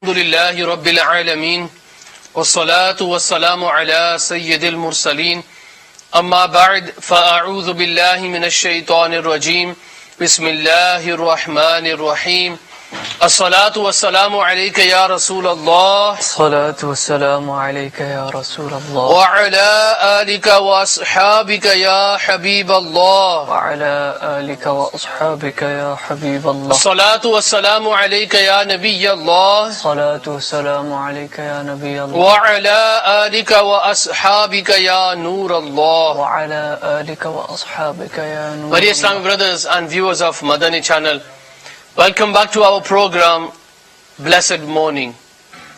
Alhamdulillahi Rabbil Alameen. Wassalatu wassalamu ala Sayyidil Mursaleen. Amma ba'd, fa'a'udhu billahi minash shaitanir rajim. Bismillahir Rahmanir Rahim. As-salatu wassalamu alayka ya Rasulallah. Salatu wassalamu alayka ya Rasulallah. Wa ala alika wa ashabika ya Habiballah. Wa ala alika wa ashabika ya Habiballah. As-salatu wassalamu alayka ya Nabiyallah. Salatu wassalamu alayka ya Nabiyallah. Wa ala alika wa ashabika ya Nurallah. Wa ala alika wa ashabika ya Nurallah. My dear Islamic brothers and viewers of Madani channel, welcome back to our program, Blessed Morning.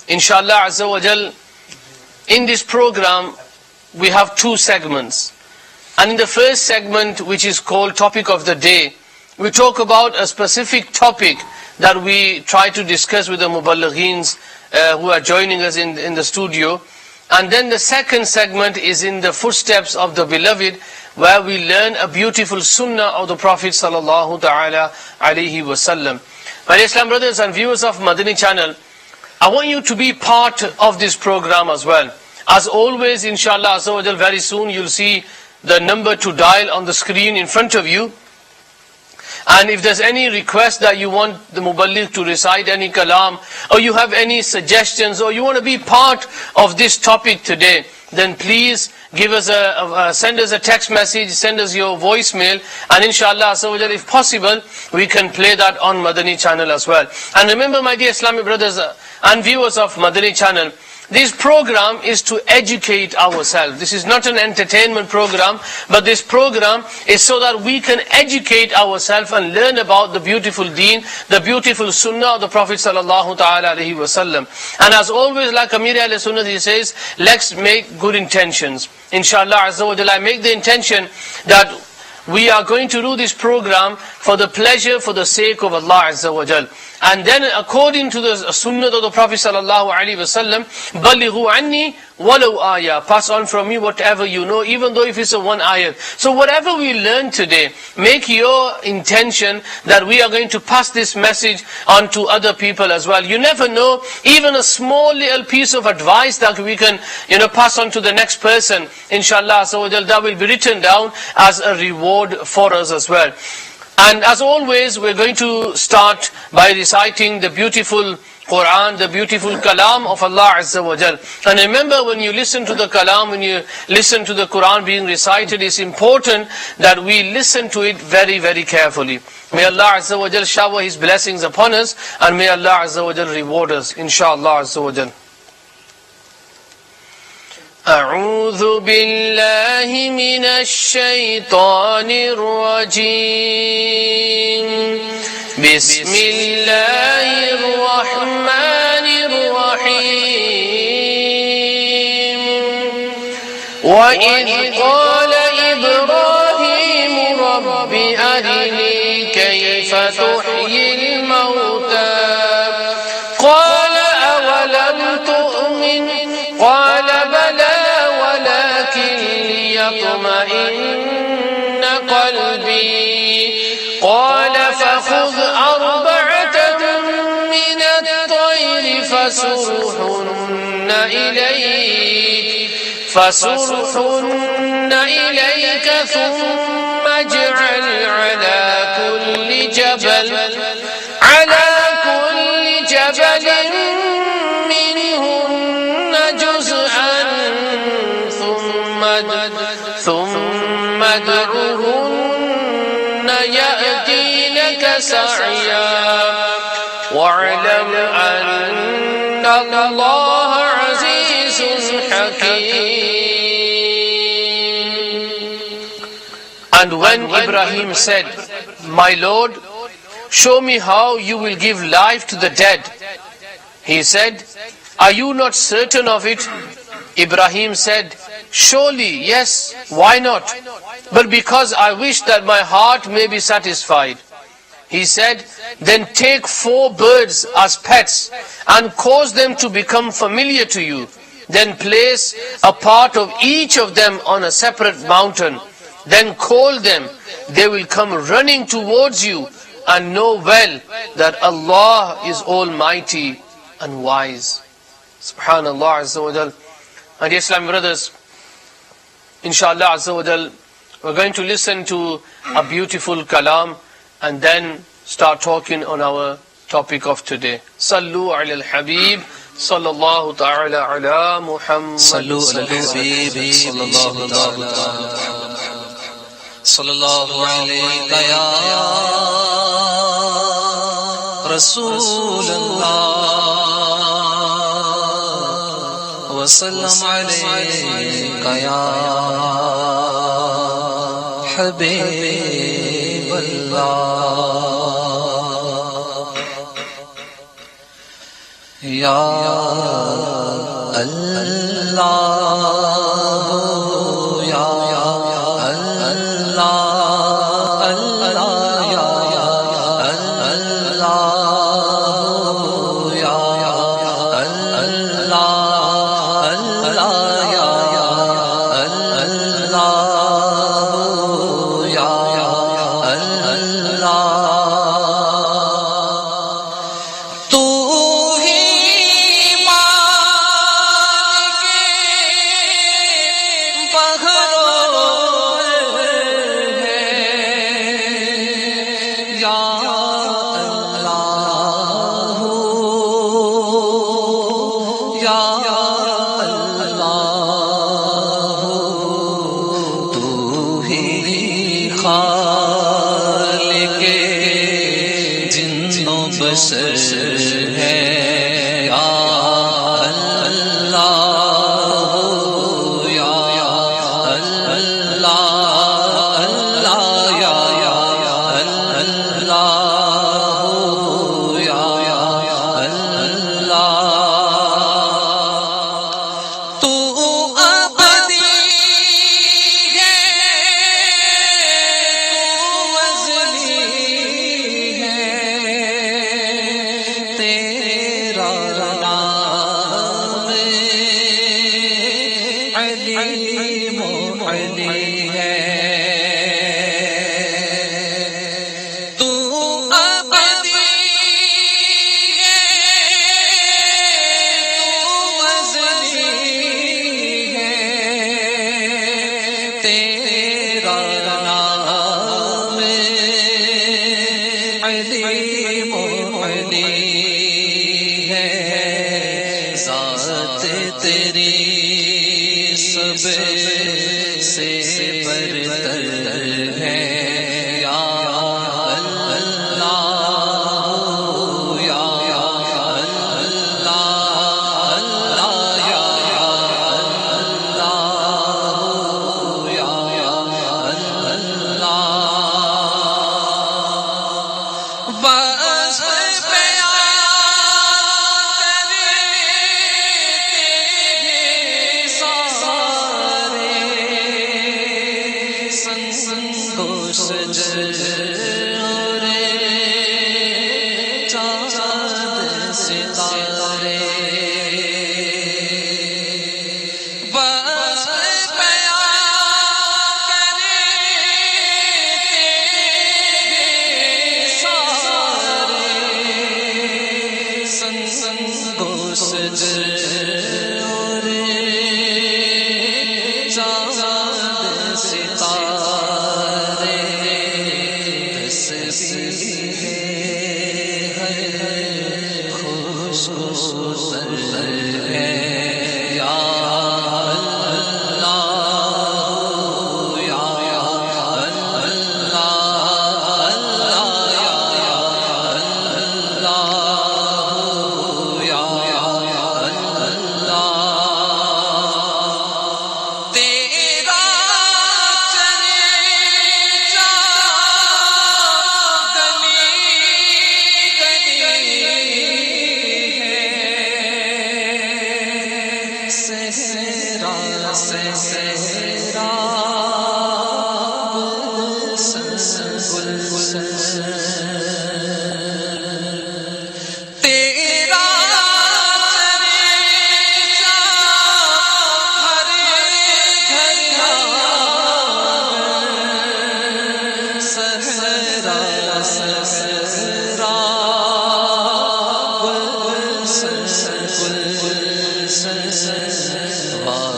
Inshallah Azza wa Jal, in this program, we have two segments. And in the first segment, which is called Topic of the Day, we talk about a specific topic that we try to discuss with the Muballigheens who are joining us in the studio. And then the second segment is in the footsteps of the beloved, where we learn a beautiful sunnah of the Prophet sallallahu ta'ala alayhi wasallam. My Islam brothers and viewers of Madani channel, I want you to be part of this program as well. As always, inshallah, Azza wa Jal, very soon you'll see the number to dial on the screen in front of you. And if there's any request that you want the Muballigh to recite any kalam, or you have any suggestions, or you want to be part of this topic today, then please give us send us a text message, send us your voicemail, and inshallah, if possible, we can play that on Madani channel as well. And remember, my dear Islamic brothers and viewers of Madani channel, this program is to educate ourselves. This is not an entertainment program, but this program is so that we can educate ourselves and learn about the beautiful deen, the beautiful sunnah of the Prophet sallallahu ta'ala alaihi wasallam. And as always, like Amir alayhi sunnah, he says, let's make good intentions. Inshallah Azza wa Jalla, I make the intention that we are going to do this program for the pleasure, for the sake of Allah Azza wa Jal. And then according to the sunnah of the Prophet sallallahu alaihi wasallam, balighu anni walau ayah, pass on from me whatever you know, even though if it's a one ayat. So whatever we learn today, make your intention that we are going to pass this message on to other people as well. You never know, even a small little piece of advice that we can pass on to the next person, inshallah, so that will be written down as a reward for us as well. And as always, we're going to start by reciting the beautiful Quran, the beautiful kalam of Allah Azza wa Jal. And remember, when you listen to the kalam, when you listen to the Quran being recited, it's important that we listen to it very, very carefully. May Allah Azza wa Jal shower His blessings upon us, and may Allah Azza wa Jal reward us, inshallah Azza wa Jal. أعوذ بالله من الشيطان الرجيم بسم الله الرحمن الرحيم وإذ قال إبراهيم رب أرني كيف تحيي الموتى قال أولم تؤمن قال بلى ليطمئن قلبي قال فخذ أربعة من الطير فصرهن إليك ثم اجعل على كل جبل منهن جزءا ثم ادعهن يأتينك سعيا واعلم أن الله عزيز حكيم. And when Ibrahim said, My Lord, show me how you will give life to the dead, he said, Are you not certain of it? Ibrahim said, Surely, yes, why not? But because I wish that my heart may be satisfied. He said, Then take 4 birds as pets and cause them to become familiar to you. Then place a part of each of them on a separate mountain. Then call them. They will come running towards you, and know well that Allah is Almighty and wise. Subhanallah Azza wa Jal. My dear Islamic brothers, inshallah Azza wa Jal, we're going to listen to a beautiful kalam and then start talking on our topic of today. Sallu ala al-Habib, sallallahu ta'ala ala Muhammad. Sallu ala al-Habib, sallallahu alayka ya Rasulullah, wa sallam alayka ya Habiballah. Ya Allah, Ya Allah, Allah, Ya Allah, Ya Allah, Allah, Ya Allah, Ya Allah.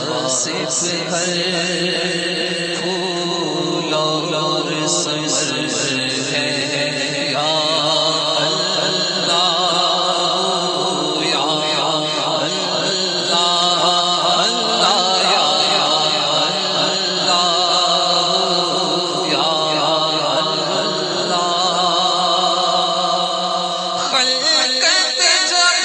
Wasif ہر پھول اور ثمر ہے یا اللہ یا اللہ اللہ یا اللہ یا اللہ خلقت جب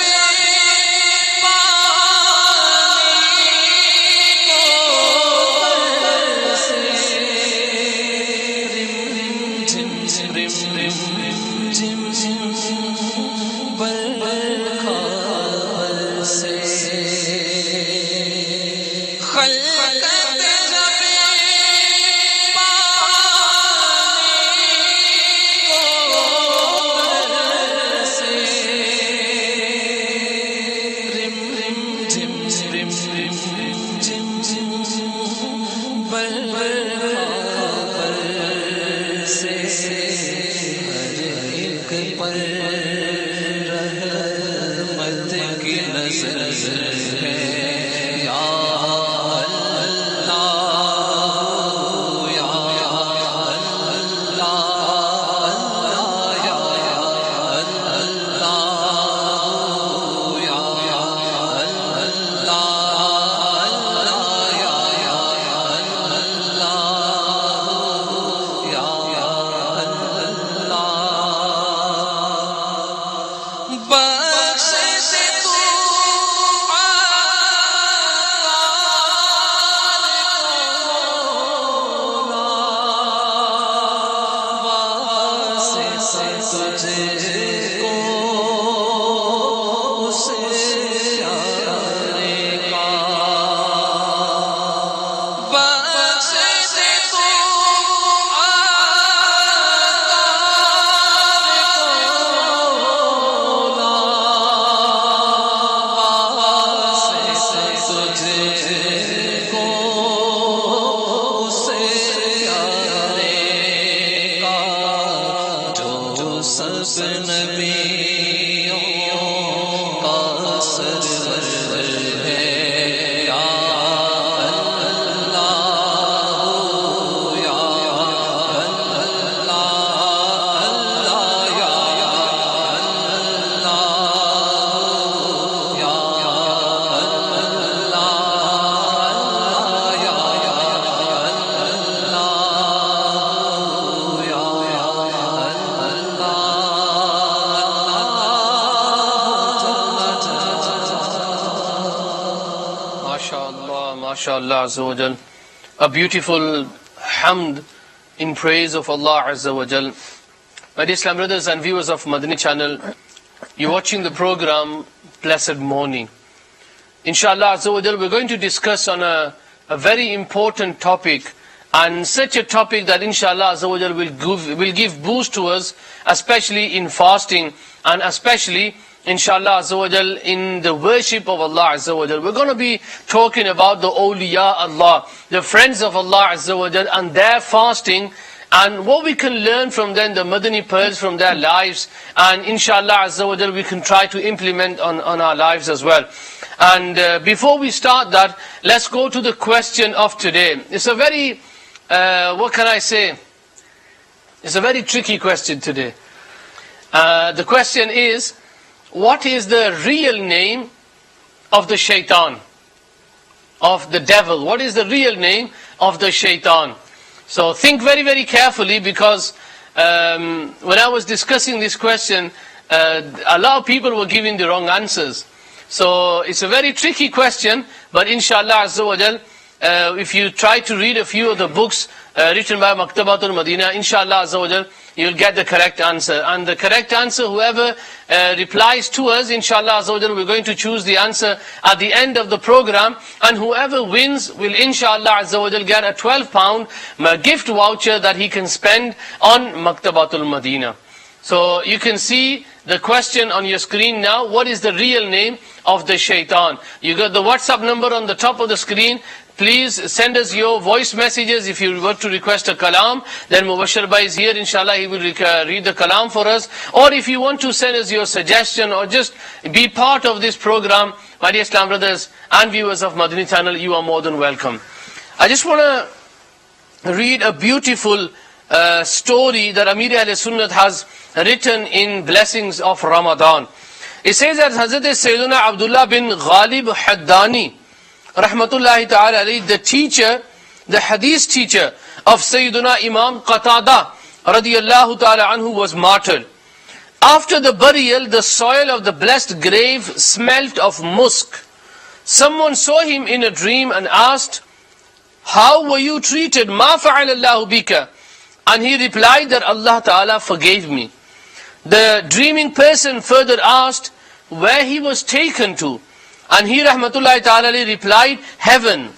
MashaAllah Azza wa Jal, a beautiful hamd in praise of Allah Azza wa Jal. My dear Islam brothers and viewers of Madani channel, you're watching the program Blessed Morning. Inshallah Azza wa Jal, we're going to discuss on a very important topic, and such a topic that inshallah Azza wa Jal will give boost to us, especially in fasting and especially inshallah Azza wa Jal in the worship of Allah Azza wa Jal. We're going to be talking about the awliya Allah, the friends of Allah Azza wa Jal, and their fasting, and what we can learn from them, the Madani pearls from their lives, and inshallah Azza wa Jal we can try to implement on our lives as well. And before we start that, let's go to the question of today. It's a very, what can I say? It's a very tricky question today. The question is, what is the real name of the shaitan, of the devil? What is the real name of the shaitan? So think very, very carefully, because when I was discussing this question, a lot of people were giving the wrong answers. So it's a very tricky question, but inshallah Azza wa Jal, if you try to read a few of the books written by Maktabatul Madina, inshallah Azza wa Jal, you'll get the correct answer. And the correct answer, whoever replies to us, inshallah Azza wa Jal, we're going to choose the answer at the end of the program, and whoever wins will inshallah Azza wa Jal get a £12 gift voucher that he can spend on Maktabatul Madina. So you can see the question on your screen now. What is the real name of the shaitan? You got the WhatsApp number on the top of the screen. please send us your voice messages. If you were to request a kalam, then Mubashir Bhai is here, inshallah, he will read the kalam for us. Or if you want to send us your suggestion or just be part of this program, my dear Islam brothers and viewers of Madani channel, you are more than welcome. I just want to read a beautiful story that Amir Ahl Sunnat has written in Blessings of Ramadan. It says that Hazrat Sayyidina Abdullah bin Ghalib Haddani, rahmatullahi ta'ala alayhi, the teacher, the hadith teacher of Sayyidina Imam Qatada radiyallahu ta'ala anhu, was martyred. After the burial, the soil of the blessed grave smelt of musk. Someone saw him in a dream and asked, "How were you treated? Ma fa'alallahu bika?" And he replied that Allah Ta'ala forgave me. The dreaming person further asked where he was taken to. And he, rahmatullahi ta'ala, replied, "Heaven."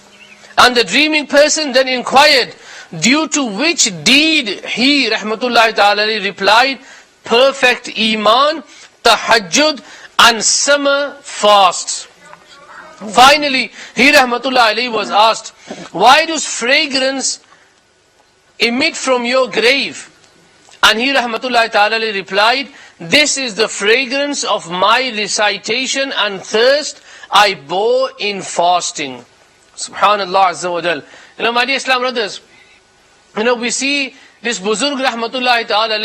And the dreaming person then inquired, due to which deed he, rahmatullahi ta'ala, replied, "Perfect iman, tahajjud, and summer fasts." Finally, he, rahmatullahi, was asked, "Why does fragrance emit from your grave?" And he, rahmatullahi ta'ala, replied, "This is the fragrance of my recitation and thirst I bore in fasting." Subhanallah Azza wa Jal. My dear Islam brothers, we see this Buzurg, rahmatullahi ta'ala,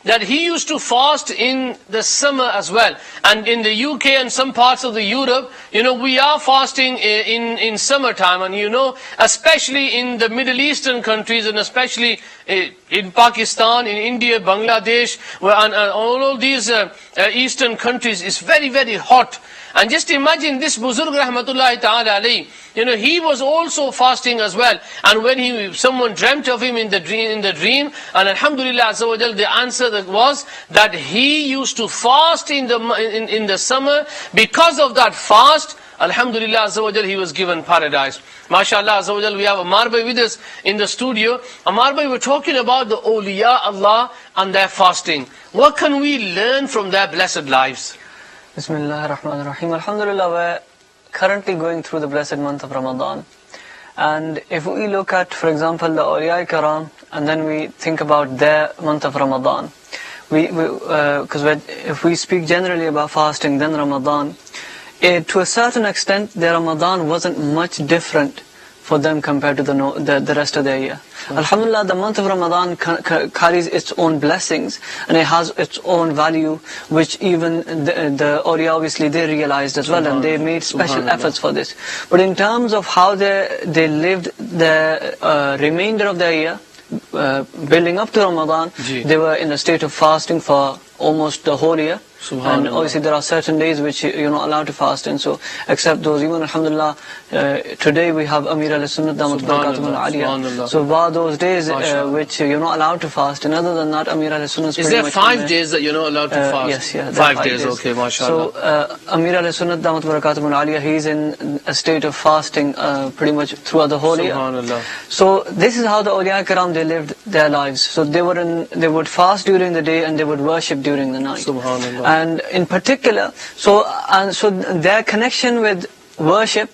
that he used to fast in the summer as well. And in the UK and some parts of the Europe, we are fasting in summertime. And especially in the Middle Eastern countries, and especially in Pakistan, in India, Bangladesh, and all these eastern countries, is very, very hot. And just imagine this Buzurg, rahmatullahi ta'ala alayhi, he was also fasting as well. And when someone dreamt of him in the dream, and alhamdulillah azza wa jal, the answer that was that he used to fast in the summer. Because of that fast, alhamdulillah azza wa jal, he was given paradise. MashaAllah azza wa jal, we have Amar Bhai with us in the studio. Amar Bhai, we're talking about the awliya Allah and their fasting. What can we learn from their blessed lives? Bismillah ar-Rahman ar-Rahim. Alhamdulillah, we're currently going through the blessed month of Ramadan. And if we look at, for example, the Awliya Karam, and then we think about their month of Ramadan, because if we speak generally about fasting, then Ramadan, to a certain extent, their Ramadan wasn't much different for them compared to the rest of the year. Alhamdulillah, the month of Ramadan carries its own blessings, and it has its own value, which even the Awliya, obviously, they realized as well, and they made special efforts for this. But in terms of how they lived the remainder of the year, building up to Ramadan, they were in a state of fasting for almost the whole year. And obviously there are certain days which you're not allowed to fast in, so except those. Even alhamdulillah, today we have Amir Ahl Sunnat Damat Barakatuh Aliyah. So bar those days which you're not allowed to fast, and other than that, Amir Ahl Sunnat is there 5 days that you're not allowed to fast? Yes, yeah, 5 days. Okay, mashallah. So Amir Ahl Sunnat Damat Barakatuh Aliyah, he's in a state of fasting pretty much throughout the whole year. So this is how the Awliya Karam, they lived their lives. So they would fast during the day and they would worship during the night. Subhanallah. And in particular, so their connection with worship,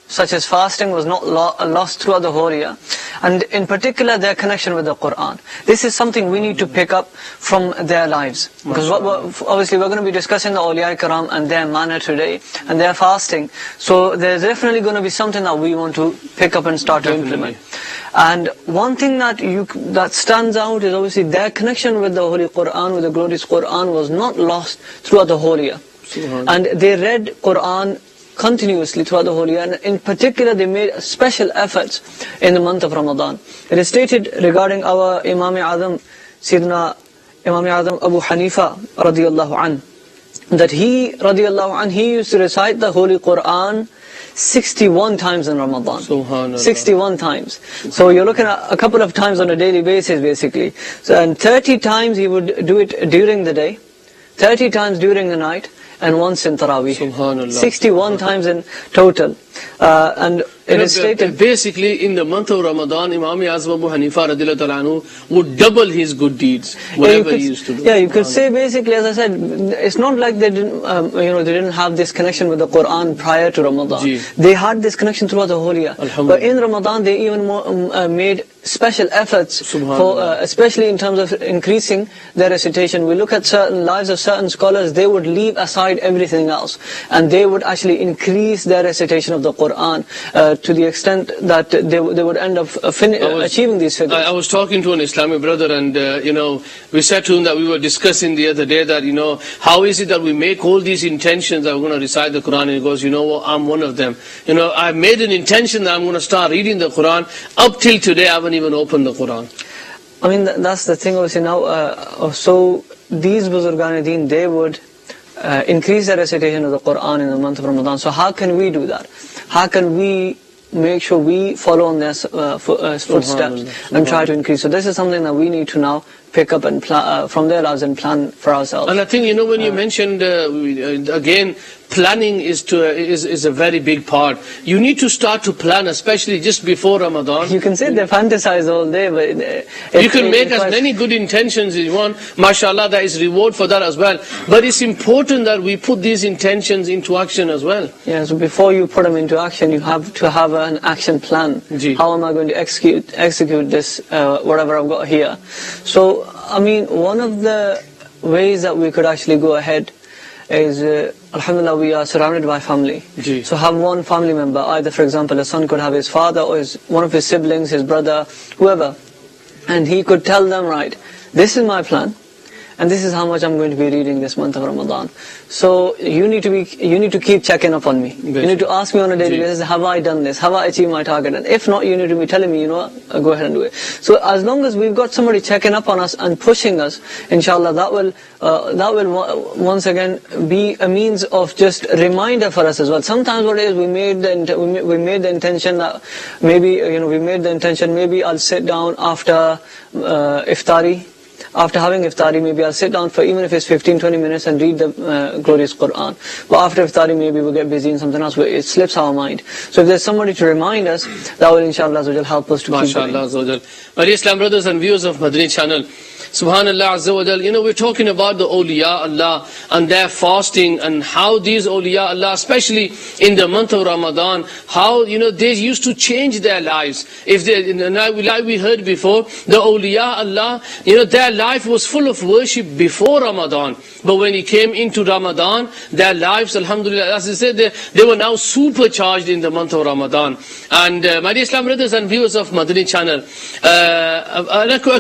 such as fasting, was not lost throughout the whole year. And in particular, their connection with the Quran. This is something we need to pick up from their lives. Because obviously we're going to be discussing the Awliya Karam and their manner today, and their fasting. So there's definitely going to be something that we want to pick up and start to implement. And one thing that stands out is obviously their connection with the Holy Quran, with the glorious Quran, was not lost throughout the whole year. And they read Quran continuously throughout the whole year, and in particular they made special efforts in the month of Ramadan. It is stated regarding our Imam Azam, Sayyidina Imam Azam Abu Hanifa radiyallahu an, that he radiyallahu an, he used to recite the Holy Quran 61 times in Ramadan. 61 times. So you're looking at a couple of times on a daily basis basically. So, and 30 times he would do it during the day, 30 times during the night, and once in Taraweeh. 61 times in total. And it is stated. Basically, in the month of Ramadan, Imam Azam Abu Hanifa radiallahu ta'ala anhu would double his good deeds, whatever he used to do. Yeah, you could say basically, as I said, it's not like they didn't, they didn't have this connection with the Quran prior to Ramadan. Ji. They had this connection throughout the whole year. Alhamdulillah. But in Ramadan, they even more, made special efforts for, Subhanallah. especially in terms of increasing their recitation. We look at certain lives of certain scholars; they would leave aside everything else, and they would actually increase their recitation of the Quran to the extent that they would end up achieving these figures. I was talking to an Islamic brother, and we said to him that we were discussing the other day that how is it that we make all these intentions that we're going to recite the Quran, and he goes, I'm one of them. I made an intention that I'm going to start reading the Quran. Up till today, I haven't even opened the Quran. I mean, that's the thing obviously now. So these Buzurgan Deen, they would increase their recitation of the Quran in the month of Ramadan. So how can we do that? How can we make sure we follow on their footsteps and try to increase? So this is something that we need to now pick up and from their lives and plan for ourselves. And I think when you mentioned again, planning is a very big part. You need to start to plan, especially just before Ramadan. You can say they fantasize all day, but you can make as many good intentions as you want. MashaAllah, there is reward for that as well. But it's important that we put these intentions into action as well. Yeah, so before you put them into action, you have to have an action plan. Ji. How am I going to execute this, whatever I've got here? So, I mean, one of the ways that we could actually go ahead is, alhamdulillah, we are surrounded by family. Ji. So have one family member, either for example a son could have his father or one of his siblings, his brother, whoever, and he could tell them, right, this is my plan, and this is how much I'm going to be reading this month of Ramadan. So you need to keep checking up on me. You need to ask me on a daily basis, have I done this? Have I achieved my target? And if not, you need to be telling me, go ahead and do it. So as long as we've got somebody checking up on us and pushing us, inshallah, that will once again be a means of just reminder for us as well. Sometimes what it is, we made the intention that maybe I'll sit down after iftari. After having iftari, maybe I'll sit down for even if it's 15-20 minutes and read the glorious Quran. But after iftari, maybe we'll get busy in something else where it slips our mind. So if there's somebody to remind us, that will inshallah help us to keep going. MashaAllah. My dear Islam brothers and viewers of Madani channel, Subhanallah Azza wa Jal, we're talking about the awliya Allah and their fasting and how these awliya Allah, especially in the month of Ramadan, how they used to change their lives. If they, like we heard before, the awliya Allah, their life was full of worship before Ramadan. But when it came into Ramadan, their lives, alhamdulillah, as I said, they were now supercharged in the month of Ramadan. And my dear Islam brothers and viewers of Madani channel,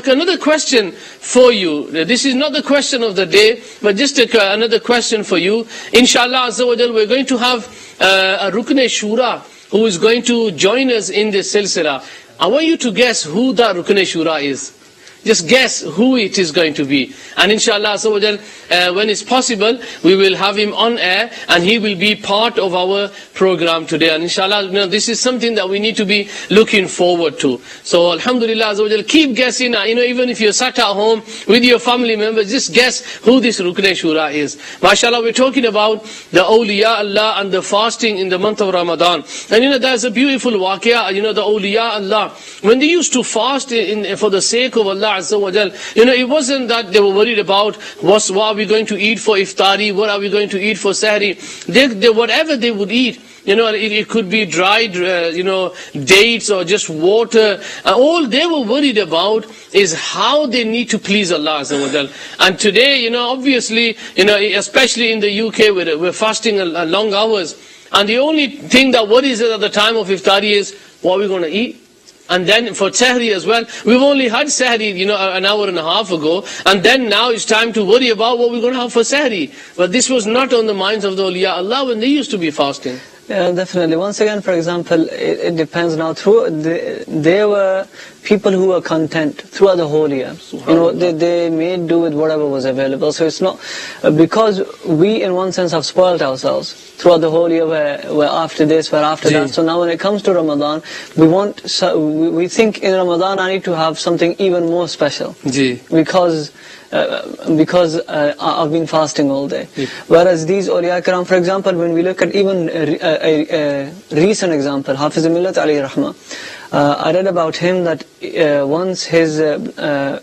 another question for you. This is not the question of the day, but just another question for you. Inshallah Azza wa Jal, we're going to have a Rukn Shura who is going to join us in this silsila. I want you to guess who that Rukn Shura is. Just guess who it is going to be. And inshallah Azza wa Jal, when it's possible, we will have him on air and he will be part of our program today. And inshallah, this is something that we need to be looking forward to. So alhamdulillah Azza wa Jal, keep guessing. Even if you're sat at home with your family members, just guess who this Rukn Shura is. MashaAllah, we're talking about the awliya Allah and the fasting in the month of Ramadan. And there's a beautiful waqia, the awliya Allah, when they used to fast for the sake of Allah Azza wa Jal, it wasn't that they were worried about what are we going to eat for iftari, what are we going to eat for sahri. Whatever they would eat, it could be dried, dates or just water. All they were worried about is how they need to please Allah Azza wa Jal. And today, obviously, especially in the UK, we're fasting long hours. And the only thing that worries us at the time of iftari is, what are we going to eat? And then for sahri as well, we've only had sahri, an hour and a half ago, and then now it's time to worry about what we're going to have for sahri. But this was not on the minds of the awliya Allah when they used to be fasting. Yeah, definitely. Once again, for example, it depends now. There were people who were content throughout the whole year. They made do with whatever was available. So it's not, because we in one sense have spoiled ourselves throughout the whole year, we're after this, we're after that. So now when it comes to Ramadan, we think in Ramadan I need to have something even more special. Because because I've been fasting all day. Whereas these awliya kiram, for example, when we look at even a recent example, Hafiz Millat alayhi rahmah, I read about him that once his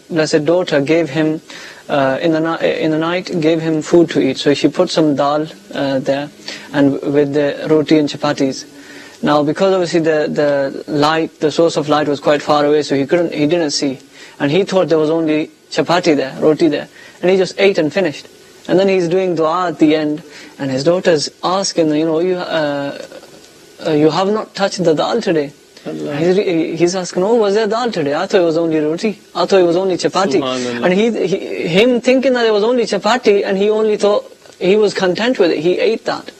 blessed daughter gave him in the night gave him food to eat. So she put some dal there, and with the roti and chapatis. Now, because obviously the light, the source of light was quite far away, so he didn't see, and he thought there was only chapati there, roti there, and he just ate and finished. And then he's doing dua at the end, and his daughter's asking, you have not touched the dal today. He's asking, was there dal today? I thought it was only roti. I thought it was only chapati. And him thinking that it was only chapati, and he only thought he was content with it. He ate that.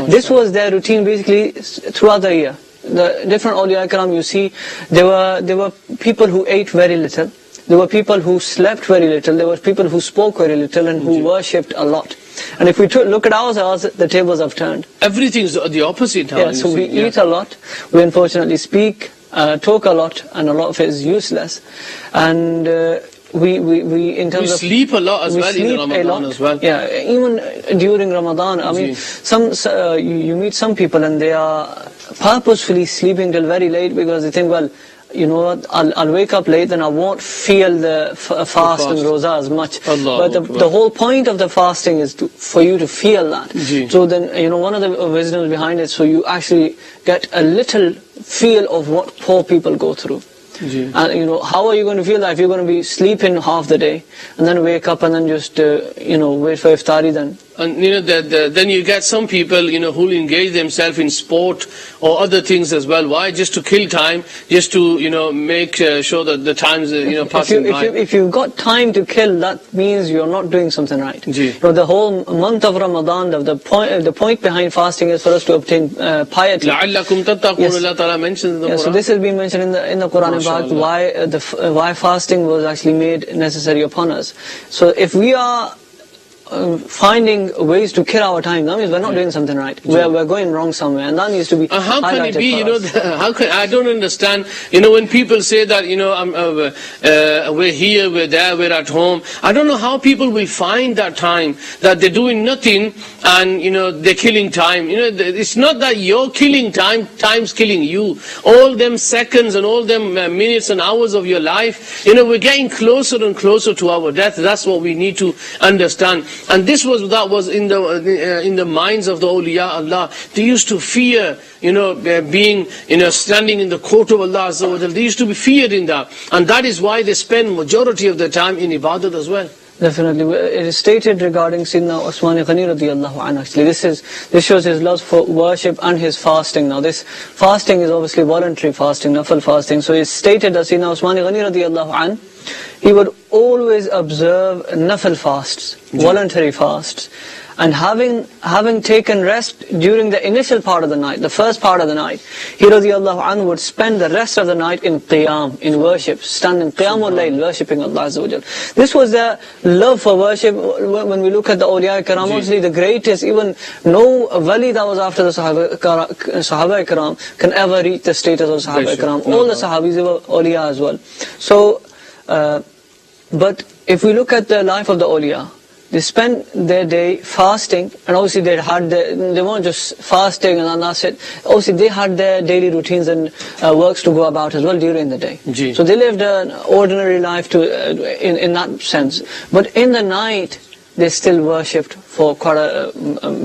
This was their routine basically throughout the year. The different awliya kiram you see, there were people who ate very little. There were people who slept very little. There were people who spoke very little and who worshipped a lot. And if we look at ourselves, the tables have turned. Everything's the opposite. Yeah, so we eat a lot. We unfortunately speak, talk a lot, and a lot of it is useless. And we in terms we of sleep a lot as well in Ramadan as well. Yeah, even during Ramadan. I mean, you meet some people and they are purposefully sleeping till very late because they think, well, you know what, I'll wake up late and I won't feel the fast and roza as much. But the whole point of the fasting is for you to feel that. So then, one of the wisdoms behind it, so you actually get a little feel of what poor people go through. And how are you going to feel that if you're going to be sleeping half the day and then wake up and then just wait for iftari then? And then you get some people who engage themselves in sport or other things as well. Why? Just to kill time, just to make sure that the time's passing by. If you've got time to kill, that means you're not doing something right. The whole month of Ramadan, the point behind fasting is for us to obtain piety. لَعَلَّكُمْ تَتَّقُونَ, Allah Ta'ala mentions in the Quran. So this has been mentioned in the Quran about why fasting was actually made necessary upon us. So if we are finding ways to kill our time, that means we're not doing something right. We're going wrong somewhere, and that needs to be how can it be, how can I don't understand, when people say that, we're here, we're there, we're at home. I don't know how people will find that time, that they're doing nothing, and, they're killing time. It's not that you're killing time, time's killing you. All them seconds and all them minutes and hours of your life, we're getting closer and closer to our death. That's what we need to understand. And this was in the minds of the awliya Allah. They used to fear, being, standing in the court of Allah Azza wa Jal. They used to be feared in that. And that is why they spend majority of their time in ibadat as well. Definitely. It is stated regarding Sayyidina Usman Ghani radiyallahu anhu. Actually, this shows his love for worship and his fasting. Now, this fasting is obviously voluntary fasting, nafil fasting. So it's stated that Sayyidina Usman Ghani radiyallahu anhu, he would always observe nafil fasts, voluntary fasts. And having taken rest during the initial part of the night, the first part of the night, he radiyallahu anhu would spend the rest of the night in qiyam, in worship, standing qiyamul layl, worshipping Allah Azza wa Jal. This was their love for worship. When we look at the awliya kiram, obviously the greatest, even no wali that was after the Sahaba kiram can ever reach the status of Sahaba kiram. All the Sahabis were awliya as well. So, but if we look at the life of the awliya, they spent their day fasting, and obviously they weren't just fasting and that's it. Obviously they had their daily routines and works to go about as well during the day. So they lived an ordinary life in that sense. But in the night, they still worshipped for quite a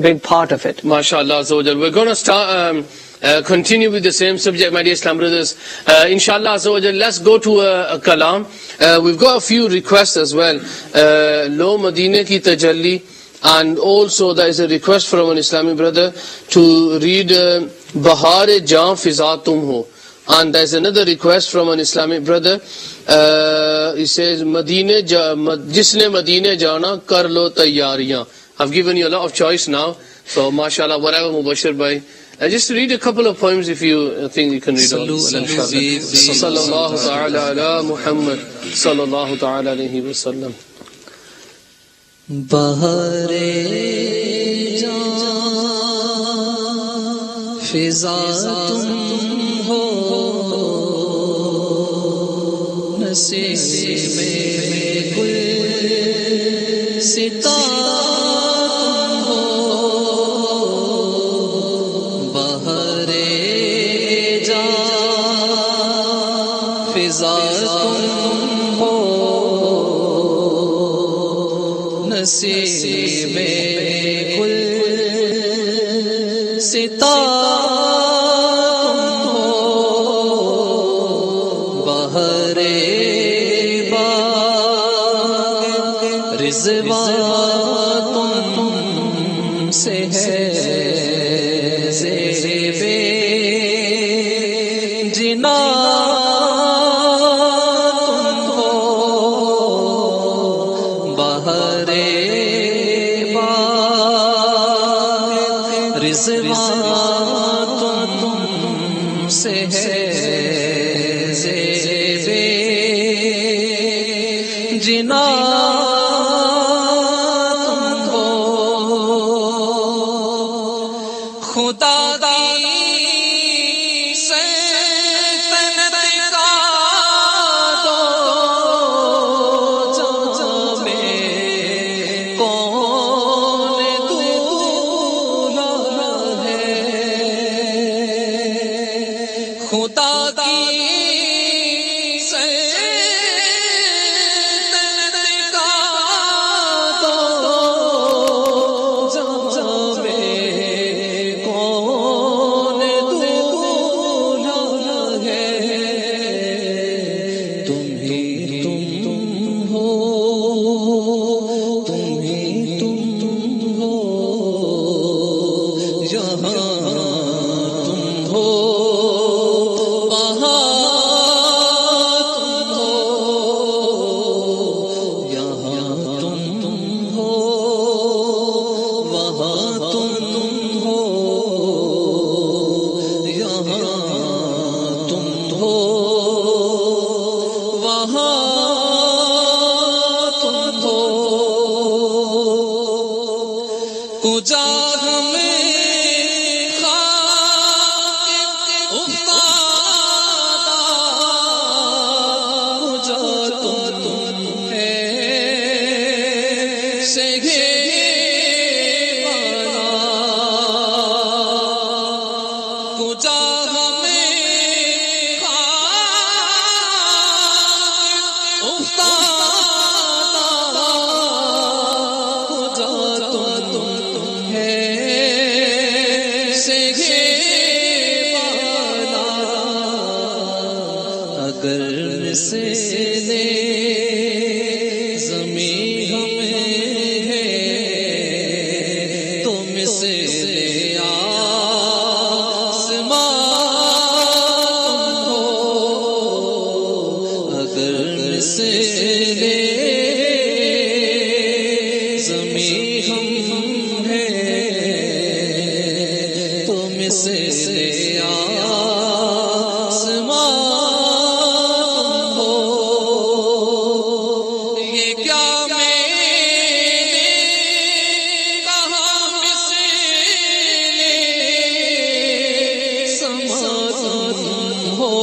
big part of it. MashaAllah Azza wa Jal. We're going to start continue with the same subject, my dear Islam brothers. Inshallah Azza wa Jal, let's go to a kalam. We've got a few requests as well. Lo Madinah ki tajalli, and also there is a request from an Islamic brother to read Bahar Jaan Fiza Tum Ho. And there's another request from an Islamic brother. He says, Jisne Madine Jana Kar Lo Tayyariyan. I've given you a lot of choice now. So MashaAllah, whatever Mubashir bhai. Just read a couple of poems if you think you can read all. Sallallahu ta'ala ala Muhammad sallallahu ta'ala alayhi wa sallam. Bahare jaan fiza tum ho, naseeb mein gul ستا تم ہو بہر جا فضا تم ہو نصیب کل ستا تم ہو بہر رضوان تم سے ہے زیب جنا تم ہو بہر رضوان تم سے ہے زیب جنا خدا دی سلطنت کا دو جہاں میں کون دولہا ہے خدا دی سلطنت کا دو جہاں میں کون دولہا ہے تم ہی تم ہو تم ہی تم ہو یہاں تم ہو وہاں تم ہو یہاں تم ہو وہاں تم ہو یہاں تم ہو وہاں تم ہو کجا ہمیں خاک افتادہ کجا تم ہے سگے کجا ہمیں خاک افتادہ کجا تم ہے سگے والا اگر مثل زمین ہمیں ہے تو مثل مثل زمین ہم ہیں تو مثل آسمان ہو یہ کیا میں نے کہا مثل سما ہو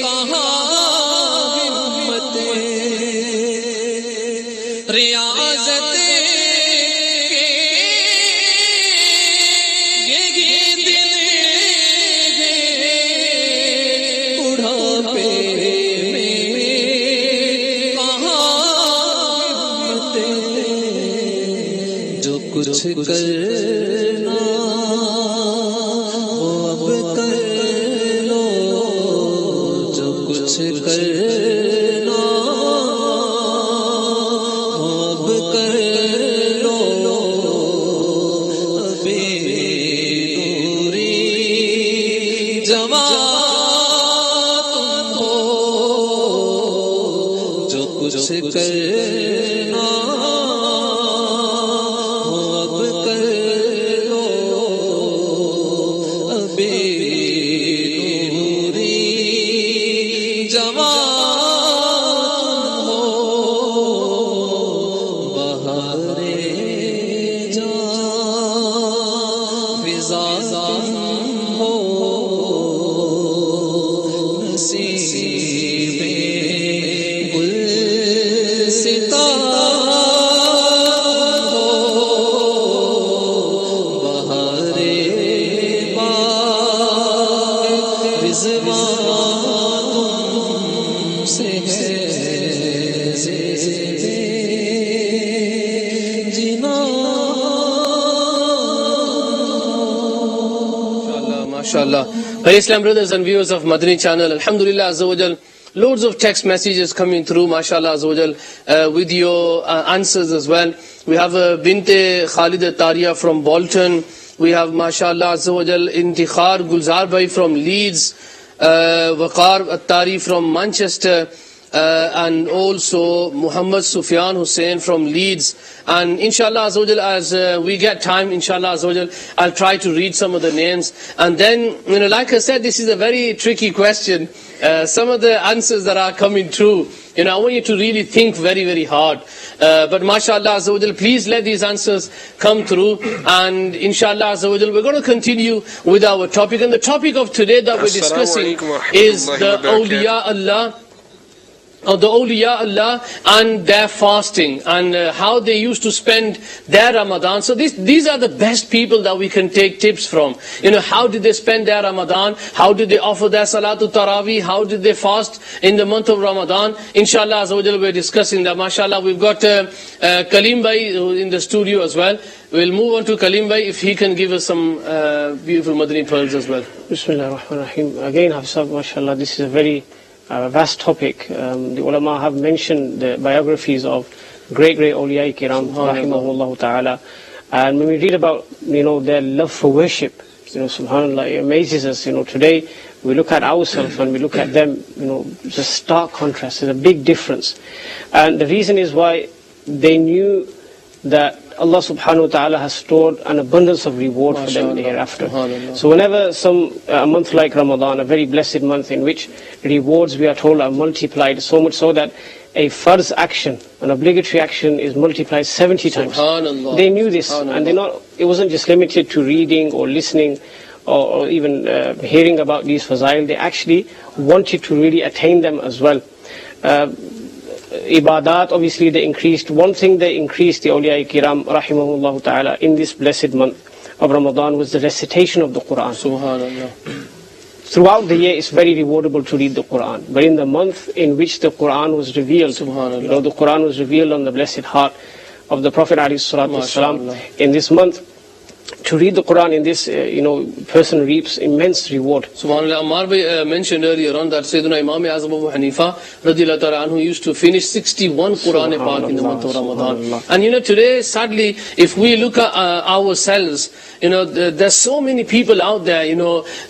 کہاں करना वो अब कर लो, जो कुछ करना वो अब कर लो, अबे नूरी जवां तुम हो, जो कुछ करना वो अब कर लो, अबे नूरी जवां तुम हो, बहारे जां फिजा तुम हो, नसीबे गुलसिता हो, बहारे बाग रिज़वान तुमसे है, ज़ेज़े जिना MashaAllah. Hey Islam brothers and viewers of Madani channel, Alhamdulillah Azza wa Jal, loads of text messages coming through, MashaAllah Azza wa Jal, with your answers as well. We have Binte Khalida Tariya from Bolton. We have MashaAllah Azza wa Jal Intikhar Gulzar Bhai from Leeds, Waqar Attari from Manchester, and also Muhammad Sufyan Hussain from Leeds. And inshallah Azza wa Jal, as we get time, inshallah Azza wa Jal, I'll try to read some of the names. And then, like I said, this is a very tricky question. Some of the answers that are coming through, I want you to really think very, very hard. But mashallah Azza wa Jal, please let these answers come through. And inshallah Azza wa Jal, we're going to continue with our topic. And the topic of today that we're discussing is the awliya Allah, of the awliya Allah and their fasting, and how they used to spend their Ramadan. So these are the best people that we can take tips from. How did they spend their Ramadan? How did they offer their Salatul Taraweeh? How did they fast in the month of Ramadan? Inshallah Azza wa Jalla, we're discussing that. MashaAllah, we've got Kaleem Bhai in the studio as well. We'll move on to Kaleem Bhai if he can give us some beautiful Madani pearls as well. Bismillah ar-Rahman ar-Rahim. Again, Hafsab, mashallah, this is a very vast topic. The ulama have mentioned the biographies of great awliya kiram, rahimahullah ta'ala. And when we read about, their love for worship, subhanallah, it amazes us. Today we look at ourselves and we look at them, it's a stark contrast, there's a big difference. And the reason is why they knew that Allah subhanahu wa ta'ala has stored an abundance of reward for them hereafter. So whenever a month like Ramadan, a very blessed month in which rewards, we are told, are multiplied, so much so that a farz action, an obligatory action, is multiplied 70 times. They knew this, and it wasn't just limited to reading or listening or even hearing about these fazail. They actually wanted to really attain them as well. Ibadat, obviously they increased. One thing they increased, the awliya kiram rahimahullah ta'ala, in this blessed month of Ramadan was the recitation of the Quran. Subhanallah. Throughout the year it's very rewardable to read the Quran, but in the month in which the Quran was revealed, Subhanallah, the Quran was revealed on the blessed heart of the Prophet ﷺ, in this month, to read the Quran in this, person reaps immense reward. Subhanallah. Ammar Bhai mentioned earlier on that Sayyidina Imam Azam Abu Hanifa radiyallahu ta'ala anhu used to finish 61 Quran Pak in the month of Ramadan. And today, sadly, if we look at ourselves, there's so many people out there,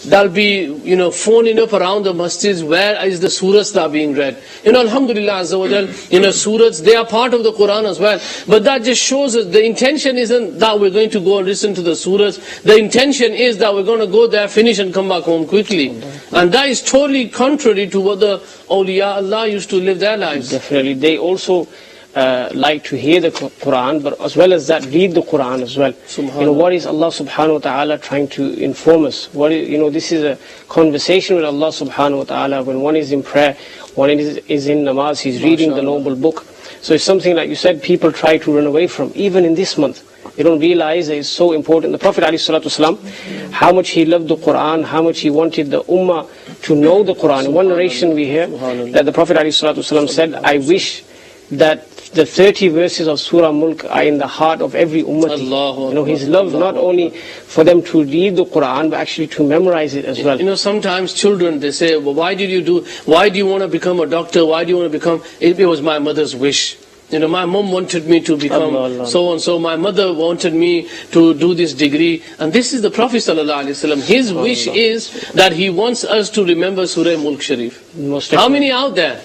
that'll be, phoning up around the masjids, where is the surahs that are being read? Alhamdulillah Azza wa Jal, surahs, they are part of the Quran as well. But that just shows us the intention isn't that we're going to go and listen to the surahs. The intention is that we're going to go there, finish and come back home quickly. And that is totally contrary to what the awliya Allah used to live their lives. Definitely. They also like to hear the Quran, but as well as that, read the Quran as well. What is Allah subhanahu wa ta'ala trying to inform us? This is a conversation with Allah subhanahu wa ta'ala. When one is in prayer, one is in namaz, he's reading the noble book. So it's something, like you said, people try to run away from, even in this month. They don't realize that it's so important. The Prophet ﷺ, how much he loved the Quran, how much he wanted the ummah to know the Quran. In one narration we hear that the Prophet ﷺ said, I wish that the 30 verses of Surah Mulk are in the heart of every ummati. Allahu You know, His Akbar, love Allahu not only for them to read the Quran, but actually to memorize it as well. You know, sometimes children, they say, well, why do you want to become a doctor? Why do you want to become, it was my mother's wish. You know, my mom wanted me to become Allah. so and so. My mother wanted me to do this degree. And this is the Prophet ﷺ. His wish is that he wants us to remember Surah Mulk Sharif. Most How definitely. many out there,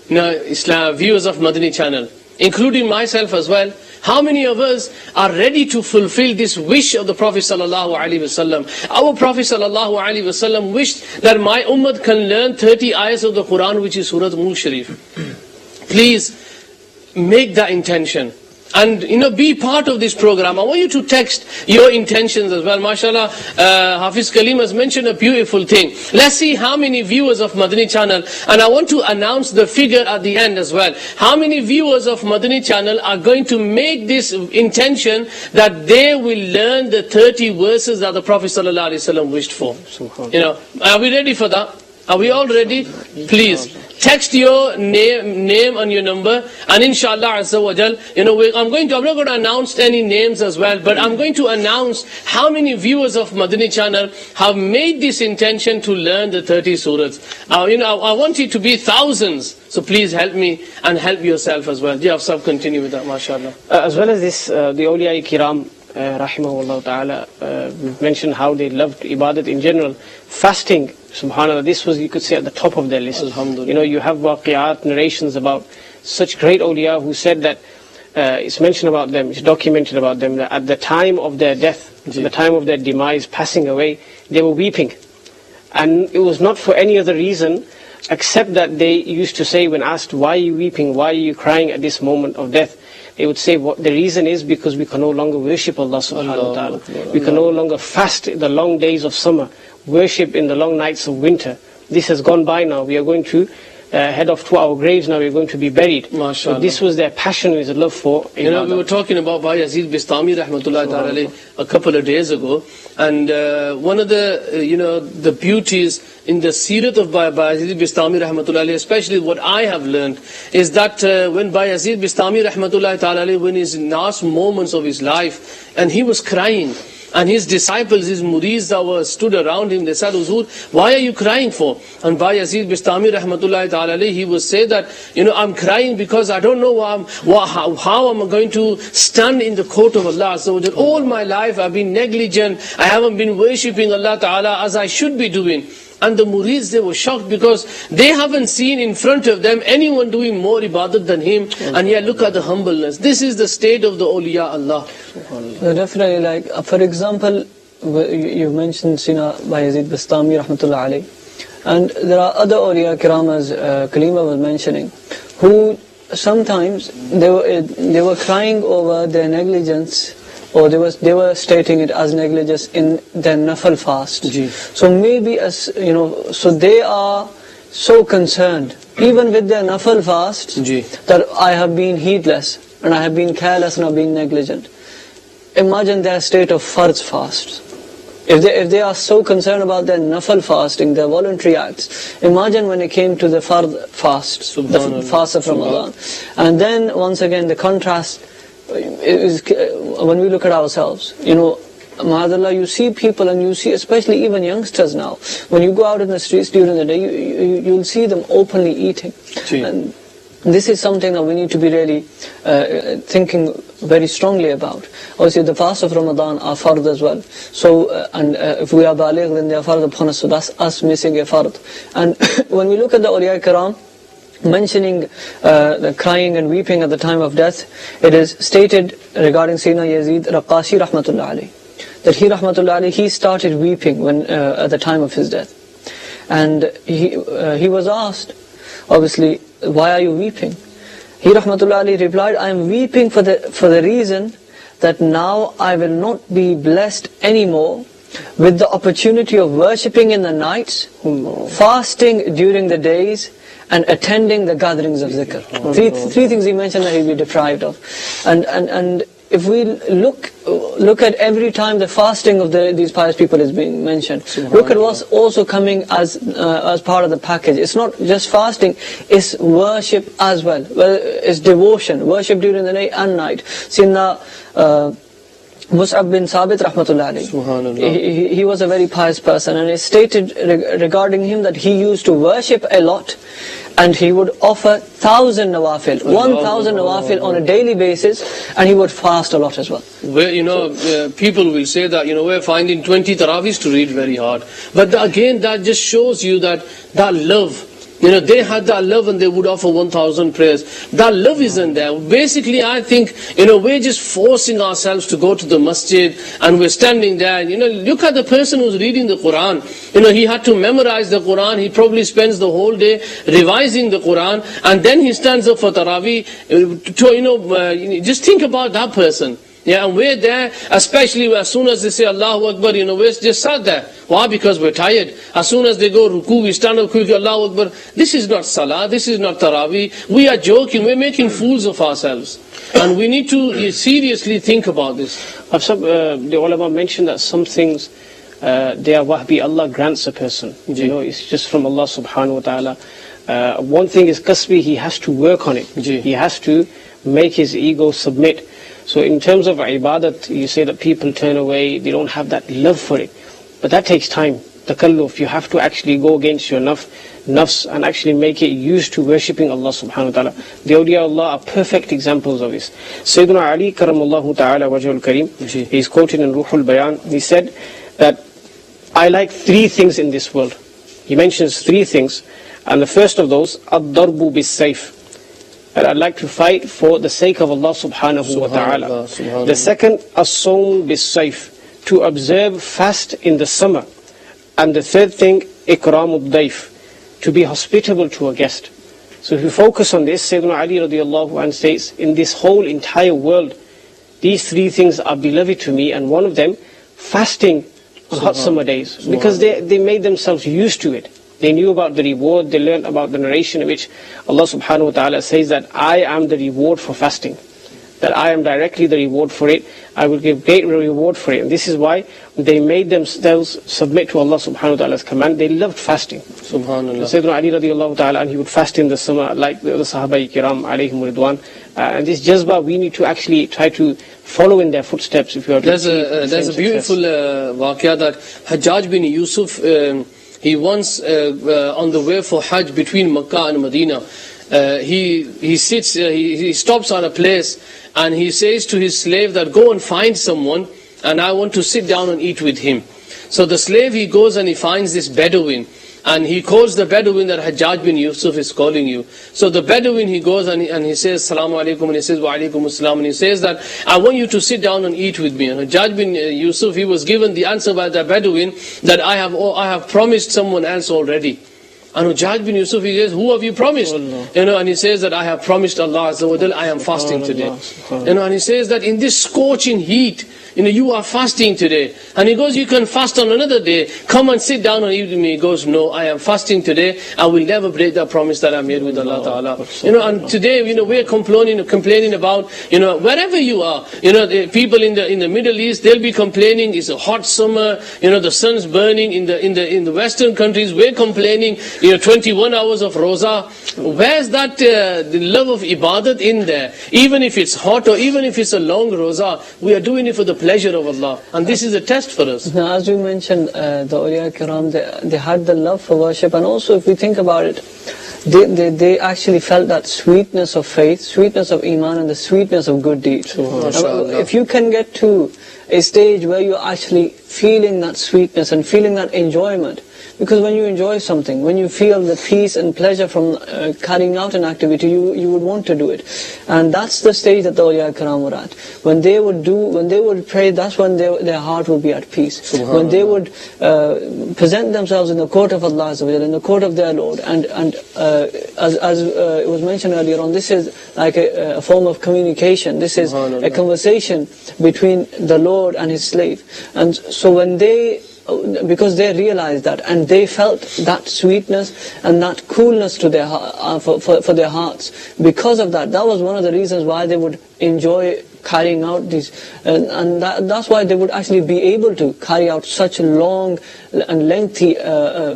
you know, Islam, viewers of Madani channel, including myself as well, how many of us are ready to fulfill this wish of the Prophet ﷺ? Our Prophet ﷺ wished that my ummah can learn 30 ayahs of the Quran, which is Surah Mulk Sharif. Please, make that intention. And, you know, be part of this program. I want you to text your intentions as well. MashaAllah, Hafiz Kalim has mentioned a beautiful thing. Let's see how many viewers of Madani channel, and I want to announce the figure at the end as well. How many viewers of Madani channel are going to make this intention that they will learn the 30 verses that the Prophet ﷺ wished for? You know, are we ready for that? Are we all ready? Please. Text your name and your number, and inshallah azza wa jal, you know, I'm not going to announce any names as well, but I'm going to announce how many viewers of Madani channel have made this intention to learn the 30 surahs. You know, I want it to be thousands, so please help me and help yourself as well. Yeah, Sab, continue with that, mashallah. As well as this, the awliya kiram, rahimahullah ta'ala, we've mentioned how they loved ibadat in general. Fasting, subhanAllah, this was, you could say, at the top of their list. Alhamdulillah. You know, you have waqi'at, narrations about such great awliya who said that, it's mentioned about them, it's documented about them, that at the time of their death, at the time of their demise, passing away, they were weeping. And it was not for any other reason, except that they used to say, when asked, why are you weeping, why are you crying at this moment of death? They would say, the reason is because we can no longer worship Allah subhanahu wa ta'ala. We can no longer fast the long days of summer, worship in the long nights of winter. This has gone by now. We are going to head off to our graves now. We are going to be buried. MashaAllah. So this was their passion, his love for ibadah. You know, we were talking about Bayazid Bistami rahmatullahi ta'ala alayhi a couple of days ago, and one of the, you know, the beauties in the Sirat of Bayazid Bistami rahmatullahi alayhi, especially what I have learned, is that when Bayazid Bistami rahmatullahi ta'ala alayhi, when his last moments of his life, and he was crying, and his disciples, his murids that were stood around him, they said, Huzur, why are you crying for? And Bayazid Bistami rahmatullahi ta'ala alayhi, he would say that, you know, I'm crying because I don't know how I'm going to stand in the court of Allah Azza wa Jal. All my life I've been negligent, I haven't been worshipping Allah Ta'ala as I should be doing. And the murids, they were shocked because they haven't seen in front of them anyone doing more ibadat than him. And yet look at the humbleness. This is the state of the awliya Allah. Definitely, like, for example, you mentioned Sina Bayazid Bistami rahmatullah alayhi, and there are other awliya kiram, as Kalima was mentioning, who sometimes they were crying over their negligence, or they were stating it as negligence in their nafal fast. So maybe, as you know, so they are so concerned, even with their nafal fast, that I have been heedless, and I have been careless, and I have been negligent. Imagine their state of farz fast. If they are so concerned about their nafal fasting, their voluntary acts, imagine when it came to the fard fast, the fast of Ramadan. And then once again the contrast is when we look at ourselves. You know, Ma'adallah, you see people, and you see especially even youngsters now, when you go out in the streets during the day, you'll see them openly eating. And this is something that we need to be really thinking very strongly about. Obviously the fast of Ramadan are fard as well. So, and if we are baligh, then they are fard upon us, so that's us missing a fard. And when we look at the awliya kiram, mentioning the crying and weeping at the time of death, it is stated regarding Sayyidina Yazid Raqashi rahmatullah alayhi, that he rahmatullah alayhi, he started weeping when at the time of his death. And he was asked, obviously, why are you weeping? He rahmatullah alayhi replied, I am weeping for the reason that now I will not be blessed anymore with the opportunity of worshipping in the nights, fasting during the days, and attending the gatherings of zikr. Three things he mentioned that he'll be deprived of. And if we look at every time the fasting of these pious people is being mentioned, look at what's also coming as part of the package. It's not just fasting, it's worship as well. It's devotion, worship during the day and night. See now, Mus'ab bin Sabit rahmatullah alayhi, he was a very pious person, and it stated regarding him that he used to worship a lot, and he would offer 1,000 nawafil, 1,000 nawafil on a daily basis, and he would fast a lot as well. Where, people will say that, we're finding 20 tarawis to read very hard. But again, that just shows you that love. They had that love and they would offer 1,000 prayers. That love isn't there. Basically, I think, we're just forcing ourselves to go to the masjid and we're standing there. Look at the person who's reading the Quran. He had to memorize the Quran. He probably spends the whole day revising the Quran, and then he stands up for Taraweeh. Just think about that person. Yeah, and we're there, especially as soon as they say Allahu Akbar, we're just sat there. Why? Because we're tired. As soon as they go ruku, we stand up quickly, Allahu Akbar. This is not salah, this is not taraweeh. We are joking, we're making fools of ourselves. And we need to seriously think about this. The ulama mentioned that some things, they are wahbi, Allah grants a person. It's just from Allah subhanahu wa ta'ala. One thing is kasbi, he has to work on it. He has to make his ego submit. So in terms of ibadat, you say that people turn away, they don't have that love for it. But that takes time. Takalluf, you have to actually go against your nafs and actually make it used to worshipping Allah subhanahu wa ta'ala. The awliya Allah are perfect examples of this. Sayyidina Ali karamallahu ta'ala wajhul kareem, he's quoted in Ruhul Bayan, he said that I like 3 things in this world. He mentions 3 things, and the first of those, ad-darbu bis-sayf. And I'd like to fight for the sake of Allah subhanahu wa ta'ala. The second, as-sawm bis-sayf, to observe fast in the summer. And the third thing, ikramud dayf, to be hospitable to a guest. So if you focus on this, Sayyidina Ali radiallahu anhu states, in this whole entire world, these 3 things are beloved to me, and one of them, fasting on hot summer days, because they made themselves used to it. They knew about the reward, they learned about the narration in which Allah subhanahu wa ta'ala says that I am the reward for fasting. That I am directly the reward for it. I will give great reward for it. And this is why they made themselves submit to Allah subhanahu wa ta'ala's command. They loved fasting. Subhanallah. Sayyidina Ali radiallahu ta'ala, and he would fast in the summer like the other Sahaba kiram alayhim ridwan. And this jazba, we need to actually try to follow in their footsteps if you are to There's a beautiful waqia that Hajjaj bin Yusuf, he once, on the way for Hajj between Makkah and Medina, he sits, he stops on a place and he says to his slave that go and find someone and I want to sit down and eat with him. So the slave, he goes and he finds this Bedouin. And he calls the Bedouin that Hajjaj bin Yusuf is calling you. So the Bedouin, he goes and he says, Salaamu Alaikum, and he says, Wa Alaikum Assalam, and he says that, I want you to sit down and eat with me. And Hajjaj bin Yusuf, he was given the answer by the Bedouin that I have promised someone else already. And Hajjaj bin Yusuf, he says, who have you promised? And he says that I have promised Allah Azza wa Jal, I am fasting today. And he says that in this scorching heat, you are fasting today. And he goes, you can fast on another day. Come and sit down and eat with me. He goes, no, I am fasting today. I will never break that promise that I made with Allah Ta'ala. And today, we're complaining about, wherever you are. The people in the Middle East, they'll be complaining, it's a hot summer, the sun's burning. In the Western countries, we're complaining, 21 hours of roza. Where's that the love of ibadat in there? Even if it's hot or even if it's a long roza, we are doing it for the pleasure of Allah. And this is a test for us. Now, as we mentioned, the awliya kiram, they had the love for worship, and also if we think about it, they actually felt that sweetness of faith, sweetness of iman, and the sweetness of good deeds. If you can get to a stage where you're actually feeling that sweetness and feeling that enjoyment, because when you enjoy something, when you feel the peace and pleasure from carrying out an activity, you would want to do it. And that's the stage that the awliya kiram were at. When they would pray, that's when their heart would be at peace. When they would present themselves in the court of Allah, in the court of their Lord, and as it was mentioned earlier on, this is like a form of communication. This is a conversation between the Lord and His slave. And so because they realized that and they felt that sweetness and that coolness to their for their hearts, because of that was one of the reasons why they would enjoy carrying out these, and that's why they would actually be able to carry out such long and lengthy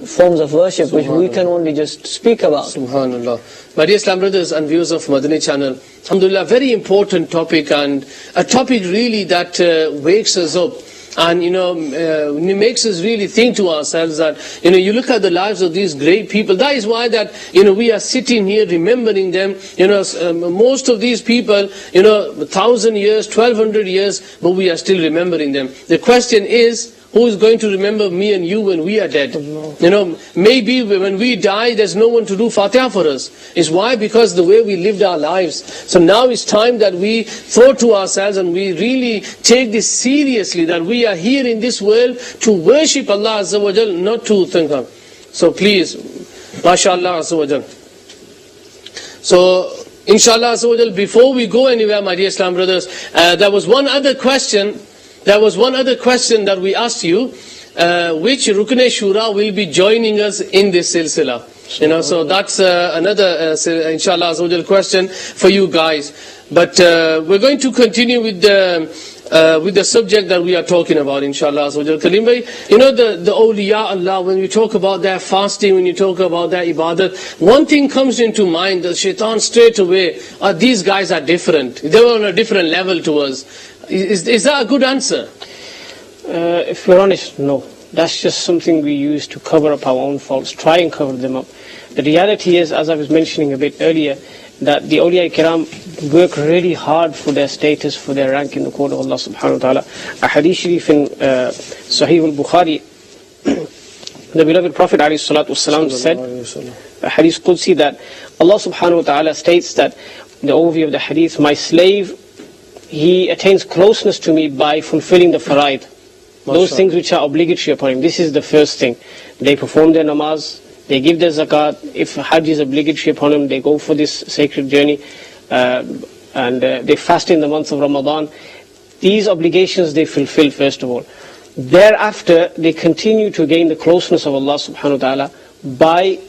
forms of worship, which we can only just speak about. Subhanallah. My dear Islam brothers and viewers of Madani channel, alhamdulillah, very important topic, and a topic really that wakes us up. And it makes us really think to ourselves that, you look at the lives of these great people. That is why that, we are sitting here remembering them. Most of these people, 1,000 years, 1,200 years, but we are still remembering them. The question is, who is going to remember me and you when we are dead? Maybe when we die, there's no one to do Fatiha for us. It's why? Because the way we lived our lives. So now it's time that we thought to ourselves and we really take this seriously, that we are here in this world to worship Allah Azza wa Jal, not to think of. So please, MashaAllah Azza wa Jal. So, inshallah Azza wa Jal, before we go anywhere, my dear Islam brothers, there was one other question. There was one other question that we asked you, which Rukn Shura will be joining us in this silsila. So that's another, inshallah Azza wa Jal, question for you guys. But we're going to continue with the subject that we are talking about, inshallah Azza wa Jal. Karim bhai, the awliya Allah, when we talk about their fasting, when you talk about their ibadat, one thing comes into mind, the shaitan straight away, these guys are different. They were on a different level to us. Is that a good answer? If we're honest, no. That's just something we use to cover up our own faults, try and cover them up. The reality is, as I was mentioning a bit earlier, that the awliya kiram work really hard for their status, for their rank in the court of Allah subhanahu wa ta'ala. A hadith sharif in Sahih al-Bukhari, the beloved Prophet ﷺ said, a hadith Qudsi, that Allah subhanahu wa ta'ala states that, the overview of the hadith, my slave, he attains closeness to me by fulfilling the faraid. Those things which are obligatory upon him. This is the first thing. They perform their namaz, they give their zakat. If hajj is obligatory upon him, they go for this sacred journey, and they fast in the month of Ramadan. These obligations they fulfill first of all. Thereafter, they continue to gain the closeness of Allah subhanahu wa ta'ala by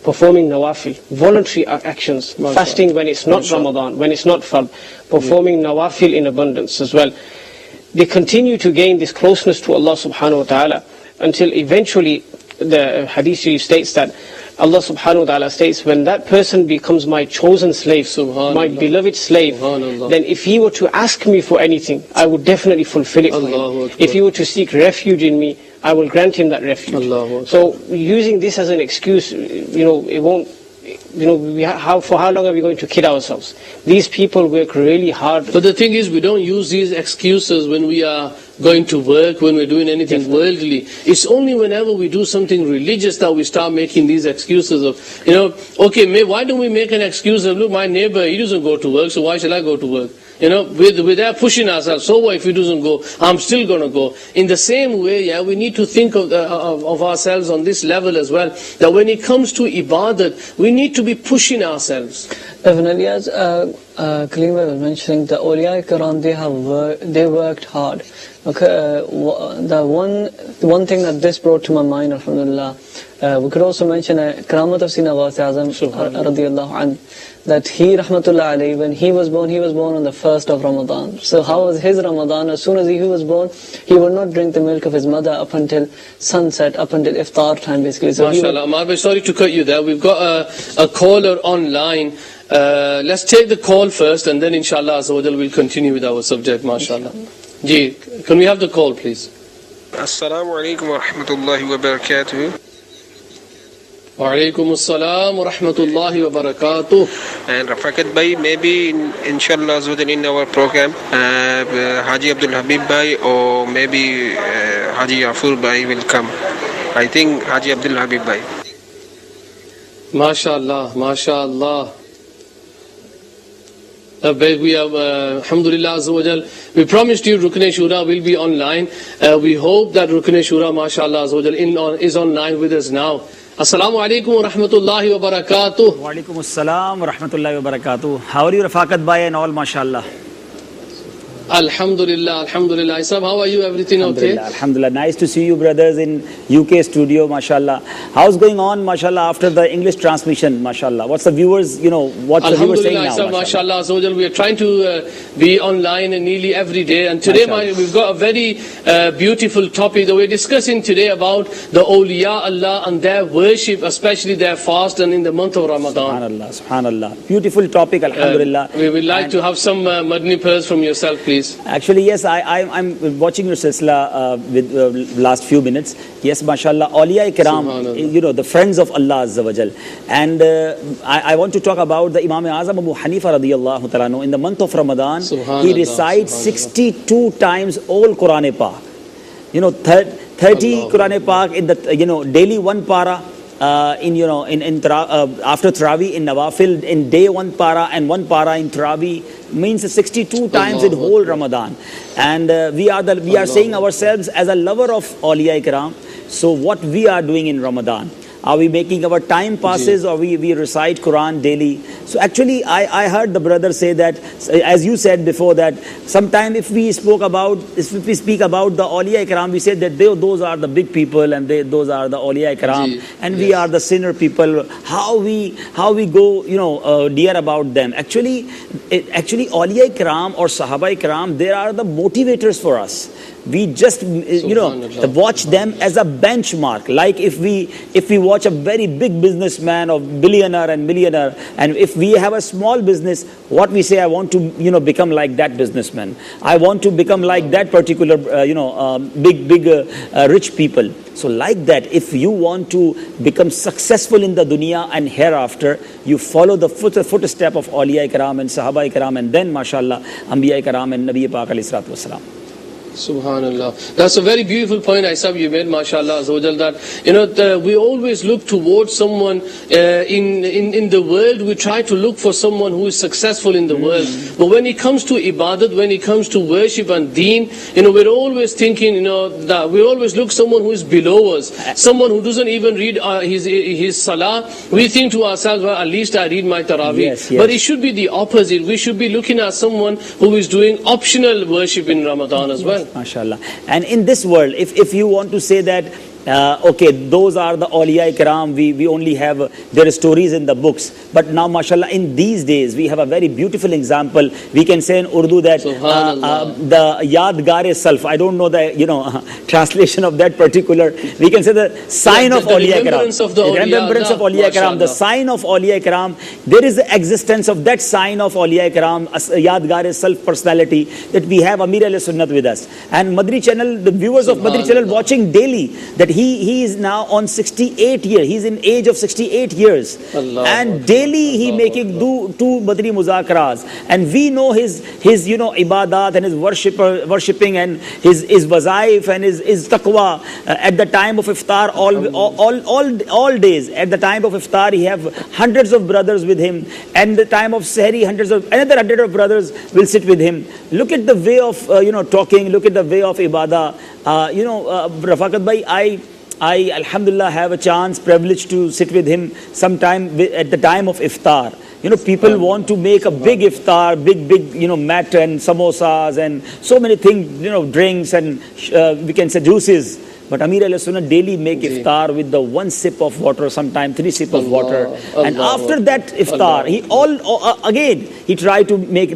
performing nawafil, voluntary actions, fasting when it's not Ramadan, when it's not fard, performing nawafil in abundance as well. They continue to gain this closeness to Allah subhanahu wa ta'ala until eventually the hadith states that Allah subhanahu wa ta'ala states, when that person becomes my chosen slave, my beloved slave, then if he were to ask me for anything, I would definitely fulfill it for him. If he were to seek refuge in me, I will grant him that refuge. So using this as an excuse, it won't, for how long are we going to kid ourselves? These people work really hard. But the thing is, we don't use these excuses when we are going to work, when we're doing anything worldly. It's only whenever we do something religious that we start making these excuses of, why don't we make an excuse of, look, my neighbor, he doesn't go to work, so why should I go to work? Without pushing ourselves, so what if he doesn't go? I'm still going to go. In the same way, we need to think of ourselves on this level as well, that when it comes to ibadat, we need to be pushing ourselves. Definitely, as Kaleem was mentioning, the awliya kiram, they worked hard. Okay, the one thing that this brought to my mind, alhamdulillah, we could also mention Karamat of Sina Ghaus Azam radiyallahu anhu, that he, rahmatullah alayhi, when he was born on the 1st of Ramadan. So how was his Ramadan? As soon as he was born, he would not drink the milk of his mother up until sunset, up until iftar time basically. So MashaAllah, Amar, sorry to cut you there. We've got a caller online. Let's take the call first, and then inshallah Azza wa Jal we'll continue with our subject, mashallah. Ji, can we have the call please? Assalamu alaikum wa rahmatullahi wa barakatuh. Wa alaikum assalam wa rahmatullahi wa barakatuh. And Rafakat Bhai, maybe inshallah in our program, Haji Abdul Habib Bhai or maybe Haji Afur Bhai will come. I think Haji Abdul Habib Bhai. MashaAllah, MashaAllah. We have, alhamdulillah Azza wa Jal, we promised you Rukn Shura will be online. We hope that Rukn Shura, MashaAllah Azza wa Jal, is online with us now. Assalamu alaikum wa rahmatullahi wa barakatuh. Wa alaikum assalam wa rahmatullahi wa barakatuh. How are you, Rafakat Bhai and all, mashallah? Alhamdulillah, Alhamdulillah. Isab, how are you? Everything okay? Alhamdulillah, Alhamdulillah. Nice to see you brothers in UK studio, mashallah. How's going on, mashallah, after the English transmission, mashallah? What's the viewers, what's the viewers saying now, Alhamdulillah, mashallah? mashallah. We are trying to be online nearly every day. And today we've got a very beautiful topic that we're discussing today about the awliya Allah and their worship, especially their fast and in the month of Ramadan. Subhanallah, subhanallah. Beautiful topic, alhamdulillah. We would like to have some Madani prayers from yourself, please. Actually, yes, I'm watching your silsila with last few minutes. Yes, mashallah, awliya kiram, the friends of Allah Azza wa Jal. And I want to talk about the Imam Azam Abu Hanifa radiyallahu ta'ala. In the month of Ramadan, he recites 62 times all Quran Pak. 30 Quran Pak in the, daily one para. After Taraweeh in Nawafil, in day one para and one para in Taraweeh, means 62 times in whole Ramadan. And we are saying ourselves as a lover of awliya ikram. So what we are doing in Ramadan? Are we making our time passes or we recite Quran daily? So actually I heard the brother say that, as you said before, that sometime if we speak about the awliya ikram, we said that those are the big people and those are the awliya ikram, and we are the sinner people. How we go dear about them? Actually awliya ikram or sahaba ikram, they are the motivators for us. We just watch them as a benchmark. Like if we watch a very big businessman or billionaire and millionaire, and if we have a small business, what we say, I want to become like that businessman. I want to become like that particular big rich people. So like that, if you want to become successful in the dunya and hereafter, you follow the footstep of awliya ikram and sahaba ikram, and then mashallah anbiya ikram and Nabi Pak alayhi salatu wasalam. Subhanallah. That's a very beautiful point, Isab, you made, mashallah, Azawajal, that, we always look towards someone in the world. We try to look for someone who is successful in the world. But when it comes to ibadat, when it comes to worship and deen, we're always thinking, that we always look someone who is below us, someone who doesn't even read his salah. We think to ourselves, well, at least I read my tarawih. Yes. But it should be the opposite. We should be looking at someone who is doing optional worship in Ramadan as well. MashaAllah. And in this world, if you want to say that, okay, those are the awliya ikram, we only have their stories in the books. But now, mashallah, in these days, we have a very beautiful example. We can say in Urdu that the Yadgar Salf, I don't know the translation of that particular, we can say the sign of awliya ikram. The remembrance of awliya ikram, the sign of awliya ikram. There is the existence of that sign of awliya ikram, Yadgar Salf personality, that we have Amir al-Sunnat with us. And Madani channel, the viewers of Madani channel watching daily, that he is now on 68 years. He's in age of 68 years. And daily he making two Madani muzakaras. And we know his ibadat and his worshipping and his wazaif and his taqwa. At the time of iftar, all days, at the time of iftar, he have hundreds of brothers with him. And the time of sehri, another 100 of brothers will sit with him. Look at the way of talking. Look at the way of ibadah. Rafaqat bhai, I alhamdulillah have a chance, privilege to sit with him sometime at the time of iftar. People want to make a big iftar, big mat and samosas and so many things, drinks and we can say juices. But Amir al-Sunnah daily make iftar with the one sip of water, sometimes 3 sips of water. And after that iftar, he tried to make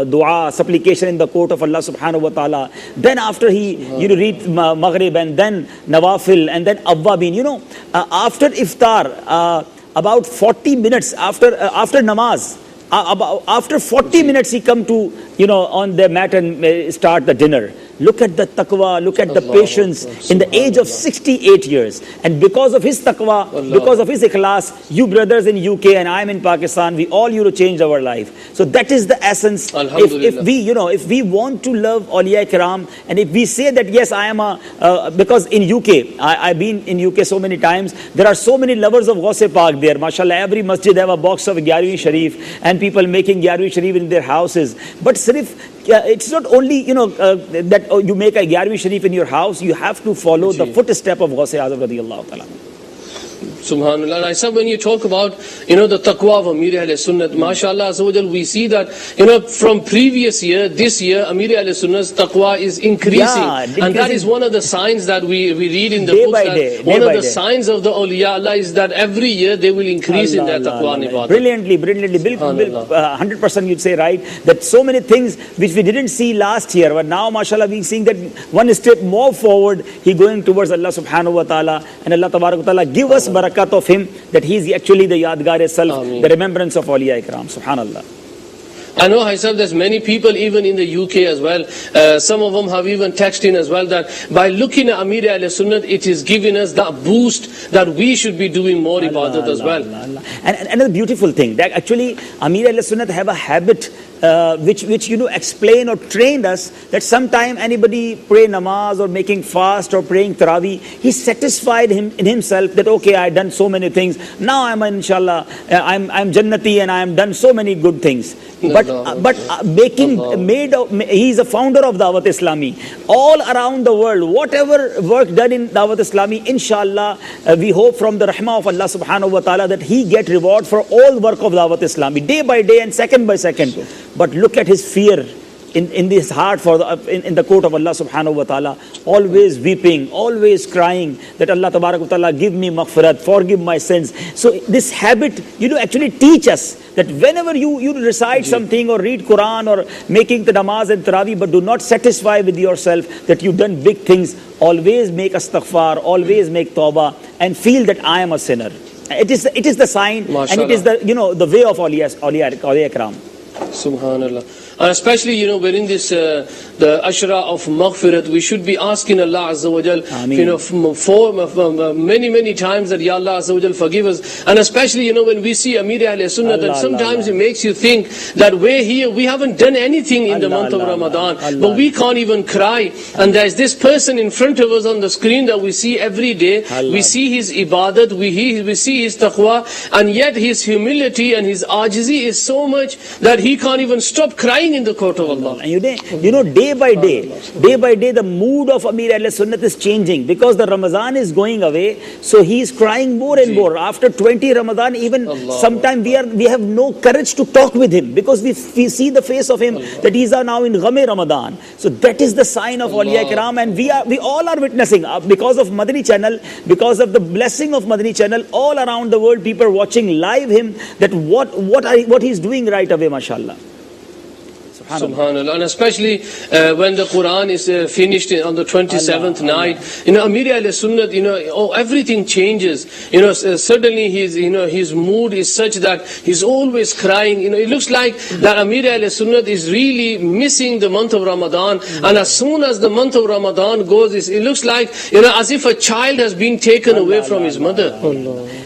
dua, supplication in the court of Allah subhanahu wa ta'ala. Then after he read Maghrib and then Nawafil and then Awwabin. After iftar, about 40 minutes after namaz, after 40 minutes he come to on the mat and start the dinner. Look at the taqwa, look at the patience in the age of 68 years. And because of his taqwa, because of his ikhlas, you brothers in UK and I'm in Pakistan, we all changed our life. So that is the essence. If we want to love awliya ikram, and if we say that yes, I am because in UK, I've been in UK so many times, there are so many lovers of Ghaus Pak there. MashaAllah, every masjid have a box of Gyarwi Sharif and people making Gyarwi Sharif in their houses. But it's not only that you make a Gyarwi Sharif in your house, you have to follow the footstep of Ghaus Azam radiyallahu ta'ala. Subhanallah. And I said, when you talk about, the taqwa of Amir Ahl Sunnat, mashallah, Azza wa Jal, we see that, from previous year, this year, Amir Ahl Sunnat's taqwa is increasing. And that is one of the signs that we read in the Day books. by That day, one day of by the day. signs of the awliya Allah is that every year they will increase in their taqwa and ibadah. Brilliantly. 100% you'd say right, that so many things which we didn't see last year, but now, mashallah, we're seeing that one step more forward, he going towards Allah subhanahu wa ta'ala, and Allah tabarak wa ta'ala give us barakat of him, that he is actually the yadgar self, the remembrance of awliya ikram, subhanallah. I know, Haisab, there's many people even in the UK as well. Some of them have even texted in as well that by looking at Amir Ahl Sunnat, it is giving us that boost that we should be doing more ibadat as well. And another beautiful thing, that actually Amir Ahl Sunnat have a habit which explain or trained us, that sometime anybody pray namaz or making fast or praying tarawih, he satisfied in himself that okay, I done so many things, now I'm inshallah, I'm jannati and I am done so many good things. But he is a founder of Dawat Islami. All around the world, whatever work done in Dawat Islami, inshallah, we hope from the rahmah of Allah subhanahu wa ta'ala that he get reward for all work of Dawat Islami, day by day and second by second. But look at his fear in his heart in the court of Allah subhanahu wa ta'ala, always weeping, always crying that Allah tabarak wa ta'ala give me maghfirat, forgive my sins. So this habit, actually teach us that whenever you recite something or read Quran or making the namaz and tarawih, but do not satisfy with yourself that you've done big things, always make astaghfar, always make tawbah and feel that I am a sinner. It is the sign, and it is the way of awliya ikram. Subhanallah. And especially, we're in this, the ashra of maghfirat, we should be asking Allah Azza wa Jal, for many times that, Ya Allah Azza wa Jal, forgive us. And especially, when we see Amir Ahl Sunnah, that sometimes it makes you think that we're here, we haven't done anything in the month of Ramadan, but we can't even cry. And there's this person in front of us on the screen that we see every day. We see his ibadat, we see his taqwa, and yet his humility and his ajizi is so much that he can't even stop crying in the court of Allah. And day by day, the mood of Amir Ahl Sunnat is changing, because the Ramadan is going away, so he is crying more and more. After 20 Ramadan, even sometimes we have no courage to talk with him, because we see the face of him that he is now in Ghame Ramadan. So that is the sign of awliya ikram, and we all are witnessing because of Madani channel, because of the blessing of Madani channel, all around the world people are watching live him, that what he is doing right away, mashallah. Subhanallah. And especially when the Quran is finished on the 27th night, Amir Ahl Sunnat, everything changes. Suddenly his mood is such that he's always crying. It looks like that Amir Ahl Sunnat is really missing the month of Ramadan. And as soon as the month of Ramadan goes, it looks like, as if a child has been taken away from his mother.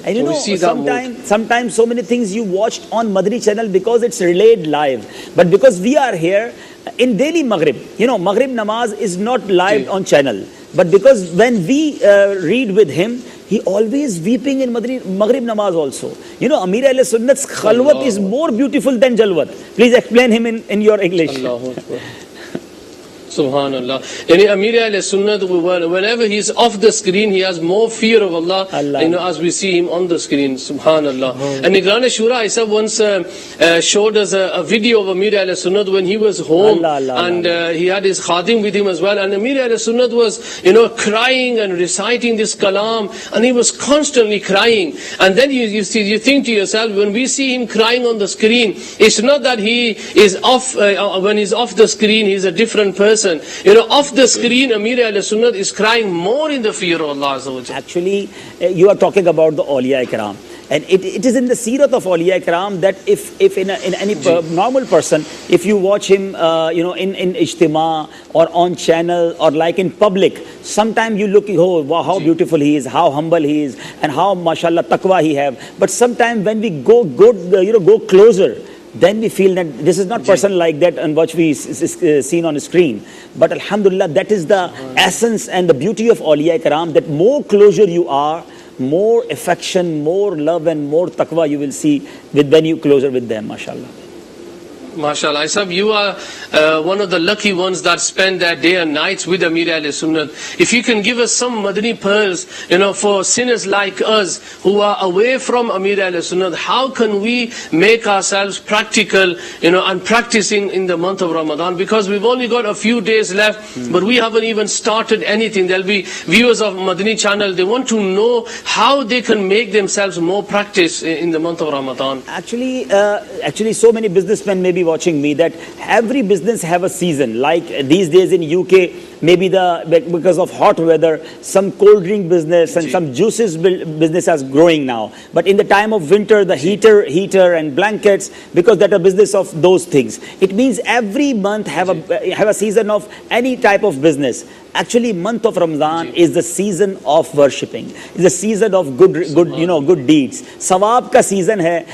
And sometimes so many things you watched on Madani channel because it's relayed live. But because we are here in daily Maghrib, Maghrib namaz is not live on channel. But because when we read with him, he always weeping in Maghrib namaz also. Amir Ahl Sunnat's khalwat is more beautiful than jalwat. Please explain him in your English. Subhanallah. Amir Ahl Sunnat, whenever he's off the screen, he has more fear of Allah, as we see him on the screen. Subhanallah. And Nigran Shura Isa once showed us a video of Amir Ahl Sunnat when he was home, and he had his khadim with him as well. And Amir Ahl Sunnat was, crying and reciting this kalam, and he was constantly crying. And then you think to yourself, when we see him crying on the screen, it's not that he is off, when he's off the screen, he's a different person. Off the screen, Amir Ahl Sunnat is crying more in the fear of Allah Azza wa Jalla. Actually, you are talking about the awliya ikram. And it is in the seerat of awliya ikram that if in any normal person, if you watch him, in ijtima or on channel or like in public, sometimes you look, oh, wow, how beautiful he is, how humble he is, and how mashallah taqwa he have. But sometimes when we go closer, then we feel that this is not person like that and what we seen on the screen. But alhamdulillah, that is the essence and the beauty of awliya ikram, that more closer you are, more affection, more love and more taqwa you will see when you closer with them, mashallah. MashaAllah. Isab, you are one of the lucky ones that spend their day and nights with Amir Ahl Sunnah. If you can give us some Madani pearls, for sinners like us who are away from Amir Ahl Sunnah, how can we make ourselves practical, and practicing in the month of Ramadan? Because we've only got a few days left, but we haven't even started anything. There'll be viewers of Madani channel, they want to know how they can make themselves more practice in the month of Ramadan. Actually, so many businessmen may be watching me that every business have a season. Like these days in UK, maybe because of hot weather, some cold drink business and some juices business is growing now. But in the time of winter, the heater and blankets, because that a business of those things. It means every month have a season of any type of business. Actually, month of Ramadan is the season of worshipping. It's the season of good deeds. Sawab ka season hai.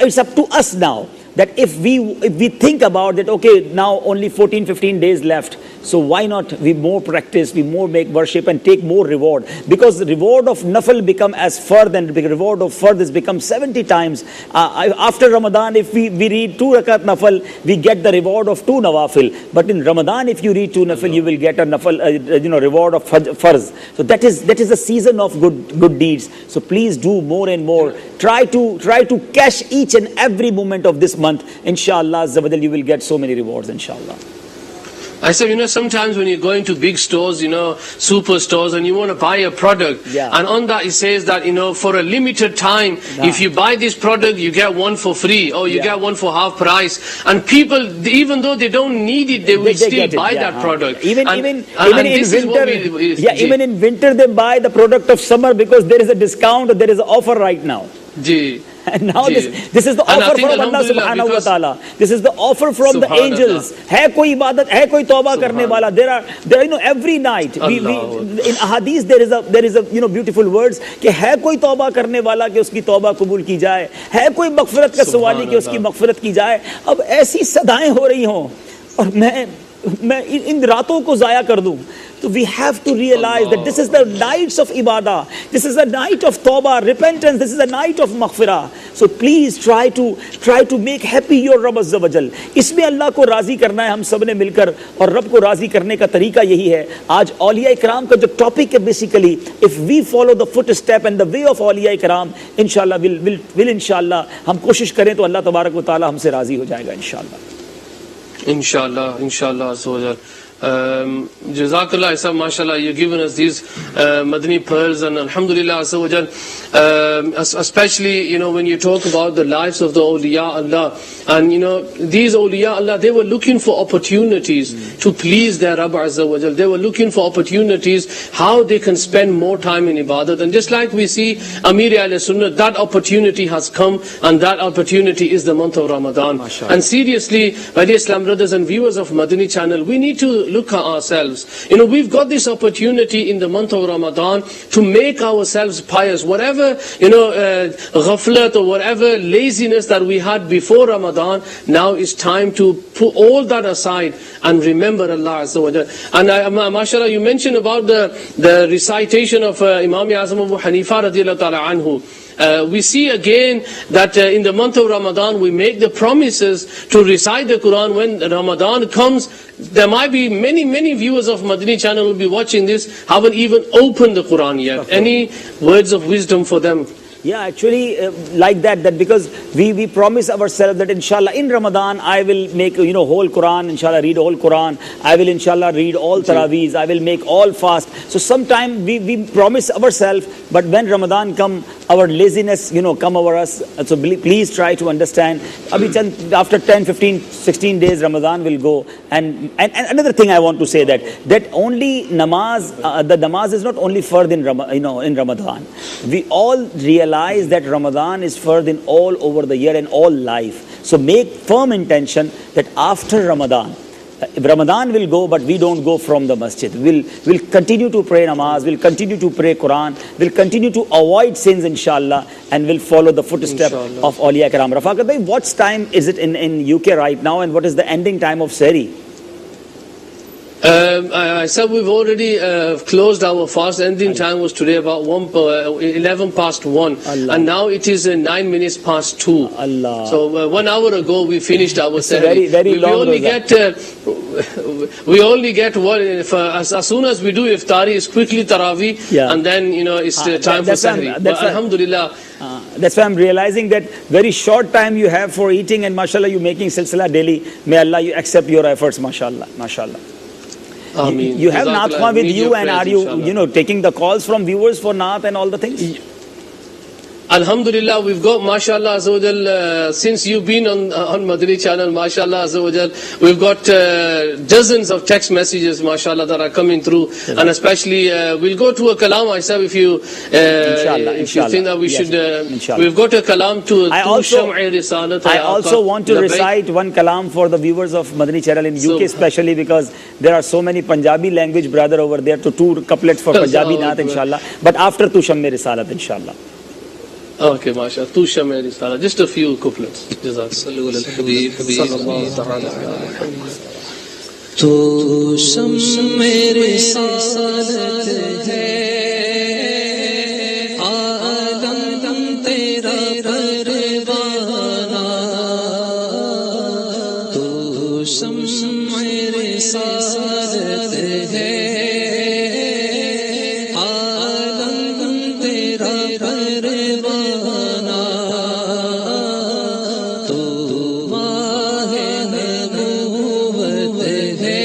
It's up to us now. That if we think about that, okay, now only 14-15 days left, so why not we more practice, we more make worship and take more reward? Because the reward of nafal become as fard, and the reward of fard has become 70 times. After Ramadan, if we read 2 rakat nafal, we get the reward of 2 nawafil. But in Ramadan, if you read 2 nafal, you will get a nafal, reward of farz. So that is a season of good deeds. So please do more and more. Try to cash each and every moment of this month. Inshallah, you will get so many rewards, inshallah. I said, sometimes when you go into big stores, superstores, and you want to buy a product, and on that it says that, for a limited time, if you buy this product, you get one for free, or you get one for half price. And people, even though they don't need it, they will still buy that product. Even in winter, they buy the product of summer because there is a discount, or there is an offer right now. And now this is the offer from Allah subhanahu wa ta'ala. This is the offer from the angels. Hai koi ibadat, hai koi tawbah karne wala. There are every night. In ahadith there is a beautiful words कि है कोई तौबा करने वाला कि उसकी तौबा कबूल की जाए, है कोई मगफिरत का सवाली कि उसकी मगफिरत की जाए. अब ऐसी सदाएं हो रही हों और मैं इन रातों को जाया कर दूं. So we have to realize that this is the nights of ibadah. This is a night of tawbah, repentance. This is a night of maghfirah. So please try to make happy your Rabb Azza wa Jal. इसमें अल्लाह को राजी करना है हम सब ने मिलकर, और रब को राजी करने का तरीका यही है. आज औलिया इकराम का जो टॉपिक है, basically, if we follow the footstep and the way of औलिया इकराम, इंशाल्लाह will इंशाल्लाह हम कोशिश करें तो अल्लाह तबारक व ताला हमसे राजी हो जाएगा इंशाल्लाह. Inshallah, Azza Jazakallah, Isab, mashallah, you've given us these Madani pearls, and alhamdulillah, especially, when you talk about the lives of the awliya Allah, and these awliya Allah, they were looking for opportunities to please their Rabb Azza wa Jal. They were looking for opportunities how they can spend more time in ibadat. And just like we see Amir Ahl Sunnah, that opportunity has come, and that opportunity is the month of Ramadan. And seriously, my dear Islam brothers and viewers of Madani channel, we need to look at ourselves. We've got this opportunity in the month of Ramadan to make ourselves pious. Whatever, ghaflat or whatever laziness that we had before Ramadan, now it's time to put all that aside and remember Allah Azza wa Jal. And mashallah, you mentioned about the recitation of Imam Azam Abu Hanifa radiallahu ta'ala anhu. We see again that in the month of Ramadan we make the promises to recite the Quran. When Ramadan comes, there might be many viewers of Madani channel will be watching this, haven't even opened the Quran yet. Any words of wisdom for them? Yeah, actually, like that because we promise ourselves that inshallah in Ramadan I will make whole Quran, inshallah read whole Quran, I will inshallah read all Taraweehs, I will make all fast. So sometime we promise ourselves, but when Ramadan come, our laziness come over us. So please try to understand. After 10, 15, 16 days Ramadan will go. And another thing I want to say that only namaz, the namaz is not only fard in Ramadan. We all realize that Ramadan is fard in all over the year and all life. So make firm intention that after Ramadan will go, but we don't go from the masjid. We'll continue to pray namaz, we'll continue to pray Quran, we'll continue to avoid sins inshallah, and we'll follow the footstep of Awliya Kiram. Rafaqat bhai, what time is it in UK right now, and what is the ending time of Sehri? I said we've already closed our fast. Ending time was today about 11 past 1. Allah. And now it is 9 minutes past 2. Allah. So 1 hour ago we finished our It's a ceremony. very long We only get one. As soon as we do iftari, it's quickly tarawih, Yeah. and then it's time for that's why- sahri. that's But why- alhamdulillah, That's why I'm realizing that very short time you have for eating, and mashallah you're making silsila daily. May Allah you accept your efforts, mashallah, mashallah. Ameen. You have Jazakallah. Naatwa with Need you, your and prayers, are you, inshallah. taking the calls from viewers for Naat and all the things? Alhamdulillah, we've got, mashallah azza wa jal, since you've been on Madani channel, mashallah azza wa jal, we've got dozens of text messages, mashallah, that are coming through. And especially, we'll go to a kalam, I said, if you think that we Yes, should, inshallah. we've got a kalam to I also- Sham'i Risalat I Aaqa. also want to Labbaik. recite one kalam for the viewers of Madani channel in UK, especially because there are so many Punjabi language brother over there, to 2 couplets for Punjabi Naat, inshallah. But after Tu Shamme Risalat, inshallah. Okay, mashallah. Tu Sham'i Risalat. Just a few couplets. Jazakallah. Sallallahu ta'ala ala Muhammad. تو شمع رسالت ہے عالم تیرا پروانہ تو شمع رسالت ہے عالم تیرا پروانہ تو ماہ نبوت ہے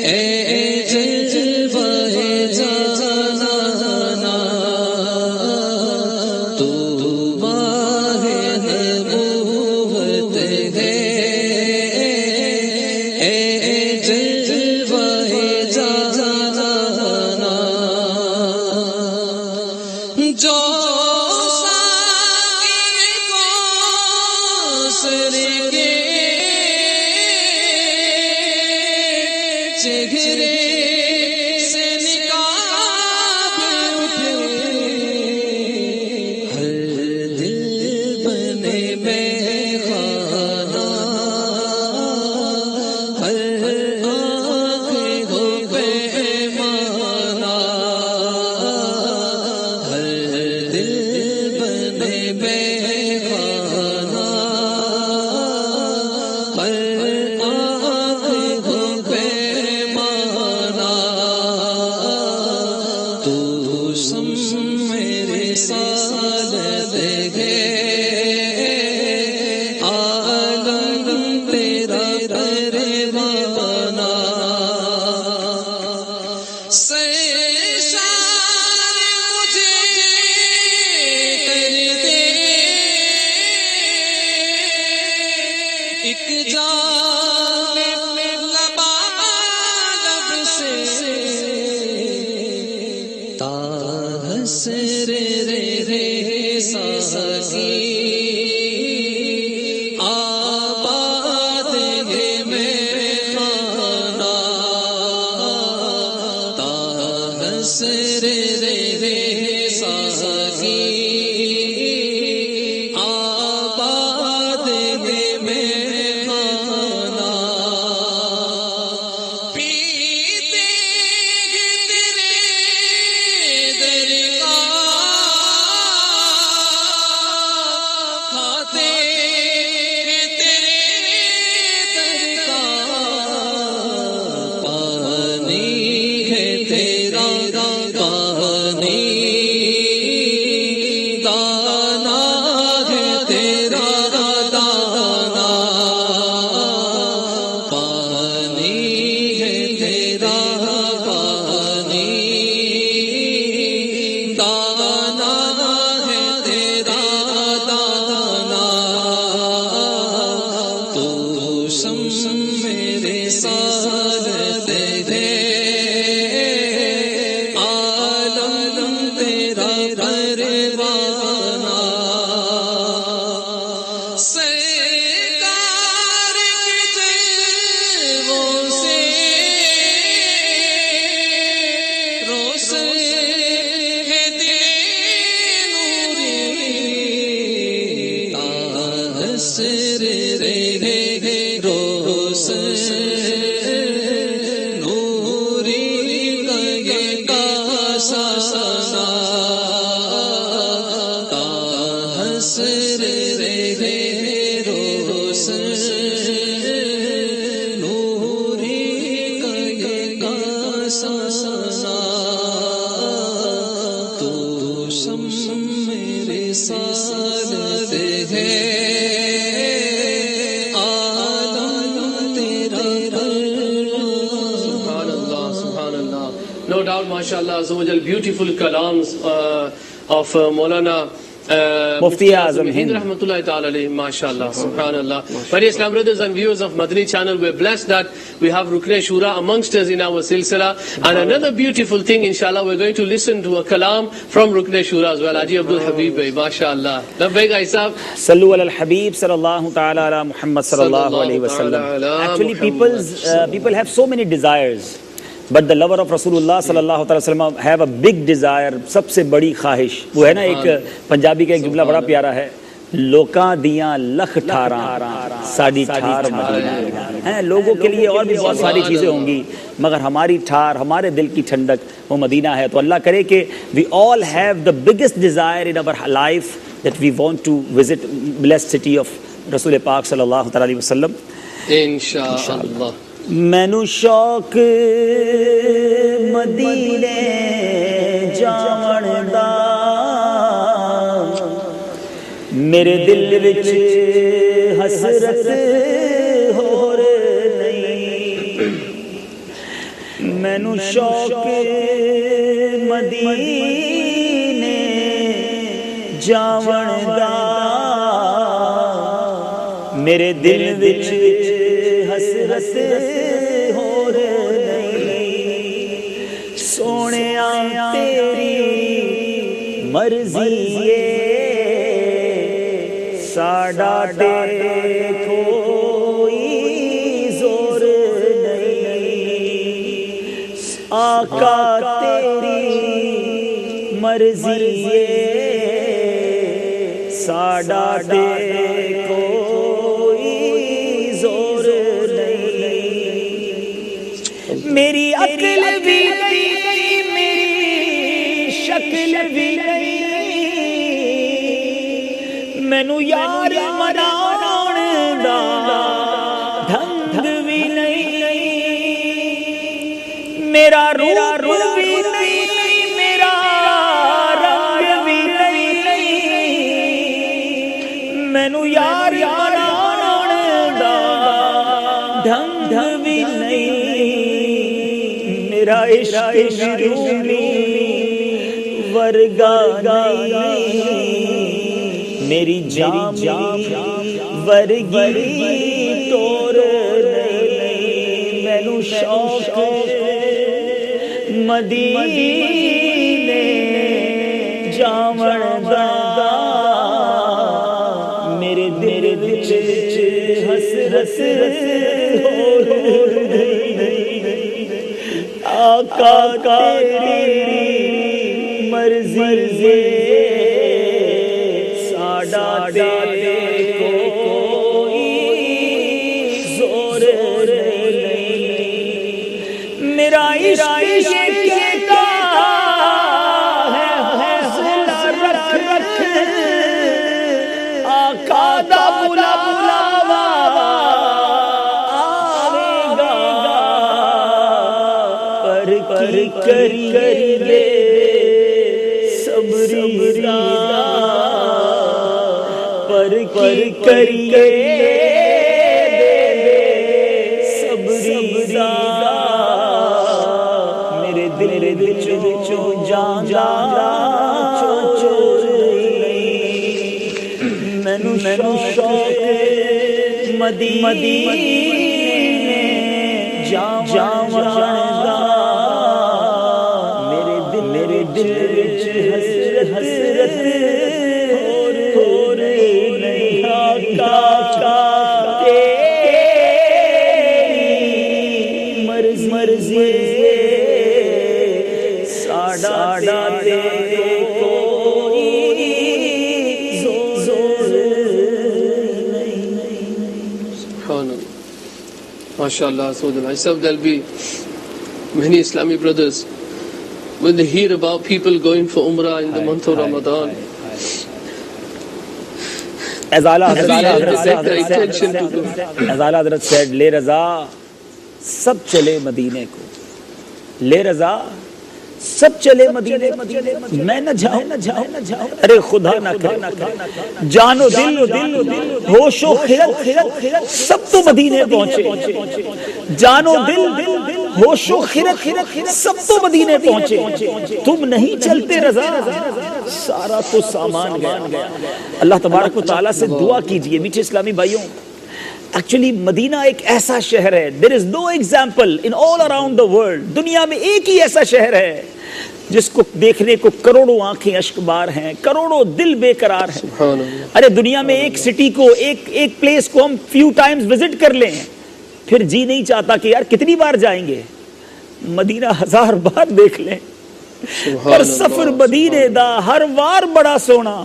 اے جلوہ جانانا تو ماہ نبوت ہے اے جلوہ جانانا جو چہرے سے نقاب اٹھے ہر دل بنے میں خانہ ہر آنکھ ہو پیمانہ ہر دل بنے میں خانہ ہر آنکھ ہو پیمانہ تو شمع رسالت ہے عالم تیرا پروانہ سرشار مجھے کر دے ایک جام لبالب سے تاحسر رے ساکی آباد ہے میں خانہ تاحسر رے ساکی آباد ہے میں خانہ حسر رہے روشن نوری کا سنا تو شمع رسالت ہے No doubt, mashallah, azawajal, beautiful kalams of Maulana Mufti Azam Hind rahmatullahi ta'ala alayhi, mashallah, subhanallah. My dear Islam brothers and viewers of Madani channel, we're blessed that we have Rukn Shura amongst us in our silsila. And another beautiful thing, inshallah, we're going to listen to a kalam from Rukn Shura as well. Haji Abdul Habib bhai, mashallah. Labbaik Aisab. Sallu ala al-Habib sallallahu ta'ala ala Muhammad sallallahu alayhi wa sallam. Actually, people have so many desires. But the lover of Rasulullah sallallahu alaihi wasallam have a big desire. سب سے بڑی خواہش وہ ہے نا ایک پنجابی کا ایک جملہ بڑا پیارا ہے لوکاں دیاں لکھ ٹھاراں ساڈی ٹھار مدینہ ہے. لوگوں کے لیے اور بھی بہت ساری چیزیں ہوں گی مگر ہماری ٹھار ہمارے دل کی ٹھنڈک وہ مدینہ ہے. تو اللہ کرے کہ we all have the biggest desire in our life that we want to visit blessed city of Rasul Pak sallallahu alaihi wasallam. Inshallah. مینو شوق مدینے جاون دا میرے دل وچ حسرت ہور نہیں مینو شوق مدینے جاون دا میرے دل وچ حسرت ہور نہیں سونیا تیری مرضی ہے ساڈا تے کوئی زور نہیں آقا تیری مرضی ہے ساڈا تے میری عقل بھی نہیں میری شکل بھی نہیں مینو یار مناون دا ڈھنگ بھی نہیں میرا روپ بھی نہیں میرا رنگ بھی نہیں مینو یار مناون دا ڈھنگ بھی نہیں میرا عشق شروعی ورگا نہیں میری جام ورگی ٹور نہیں مینو شوق مدینے جاون دا میرے دل وچ حسرت ہور آقا تیری مرضی ساڈا تے کوئی زور نہیں میرا عشق کہتا ہے حوصلہ رکھ آقا دا بلاوا کری لے صبری دا پر کری لے صبری دا میرے دل وچوں جان چور نہیں مینو شوق مدینے جاون دا میرے دل وچ حسرت ہور نہیں آقا تیری مرضی ساڈا تے کوئی زور نہیں. MashaAllah, so the myself there'll be many Islamic brothers when they hear about people going for Umrah in the month of Ramadan, As Ala Hazrat said, لے رضا سب چلے مدینے کو, لے رضا سب چلے مدینے کو, میں نہ جاؤں, ارے خدا نہ کرے, جان و دل ہوش و خرد سب تو مدینے پہنچے, جان و دل ہوش و خرد سب تو مدینے پہنچے, تم نہیں چلتے رضا سارا تو سامان گیا. اللہ تبارک و تعالیٰ سے دعا کیجئے میٹھے اسلامی بھائیوں. ایکچولی مدینہ ایک ایسا شہر ہے, there is no example in all around the world, دنیا میں ایک ہی ایسا شہر ہے جس کو دیکھنے کو کروڑوں آنکھیں اشک بار ہیں, کروڑوں دل بے قرار ہیں. ارے دنیا میں ایک سٹی کو, ایک پلیس کو ہم few times visit کر لیں, پھر جی نہیں چاہتا کہ یار کتنی بار جائیں گے. مدینہ 1000 بار دیکھ لیں, پر سفر مدینے دا ہر وار بڑا سونا,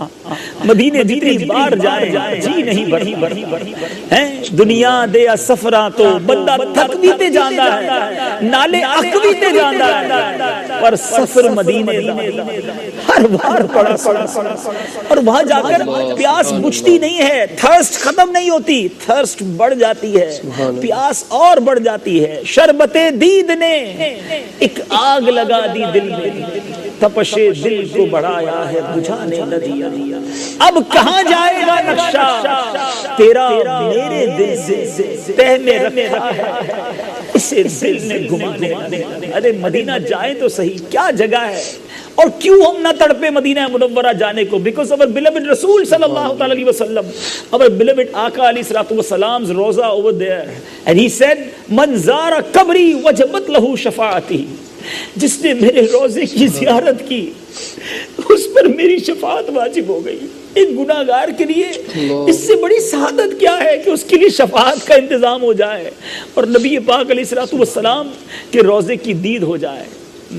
مدینے جتنی بار جائیں جی نہیں بڑھی ہیں. دنیا دے سفراں تو بندہ تھک بھی تے جاندا ہے, نالے اک بھی تے جاندا ہے, پر سفر مدینے دا ہر وار بڑا سونا. اور وہاں جا کر پیاس بجھتی نہیں ہے, تھرسٹ ختم نہیں ہوتی, تھرسٹ بڑھ جاتی ہے, پیاس اور بڑھ جاتی ہے. شربت دید نے ایک آگ لگا دی دل میں, تپش دل کو بڑھایا ہے بجھانے نہ دیا. اب کہاں جائے گا نقشہ تیرا میرے دل سے تہ میں رکھا ہے, اسے دل نے گھمانے نہ دیا. ارے مدینہ جائیں تو صحیح, کیا جگہ ہے, اور کیوں ہم نہ تڑپے مدینہ منورہ جانے کو. بیکاز our beloved رسول صلی اللہ علیہ وسلم, our beloved آقا علیہ السلام's روزہ over there, and he said من زار قبری وجبت لہو شفاعتی, جس نے میرے روزے کی زیارت کی اس پر میری شفاعت واجب ہو گئی. ایک گناہگار کے لیے اس سے بڑی سعادت کیا ہے کہ اس کے لیے شفاعت کا انتظام ہو جائے اور نبی پاک علیہ السلام کے روزے کی دید ہو جائے.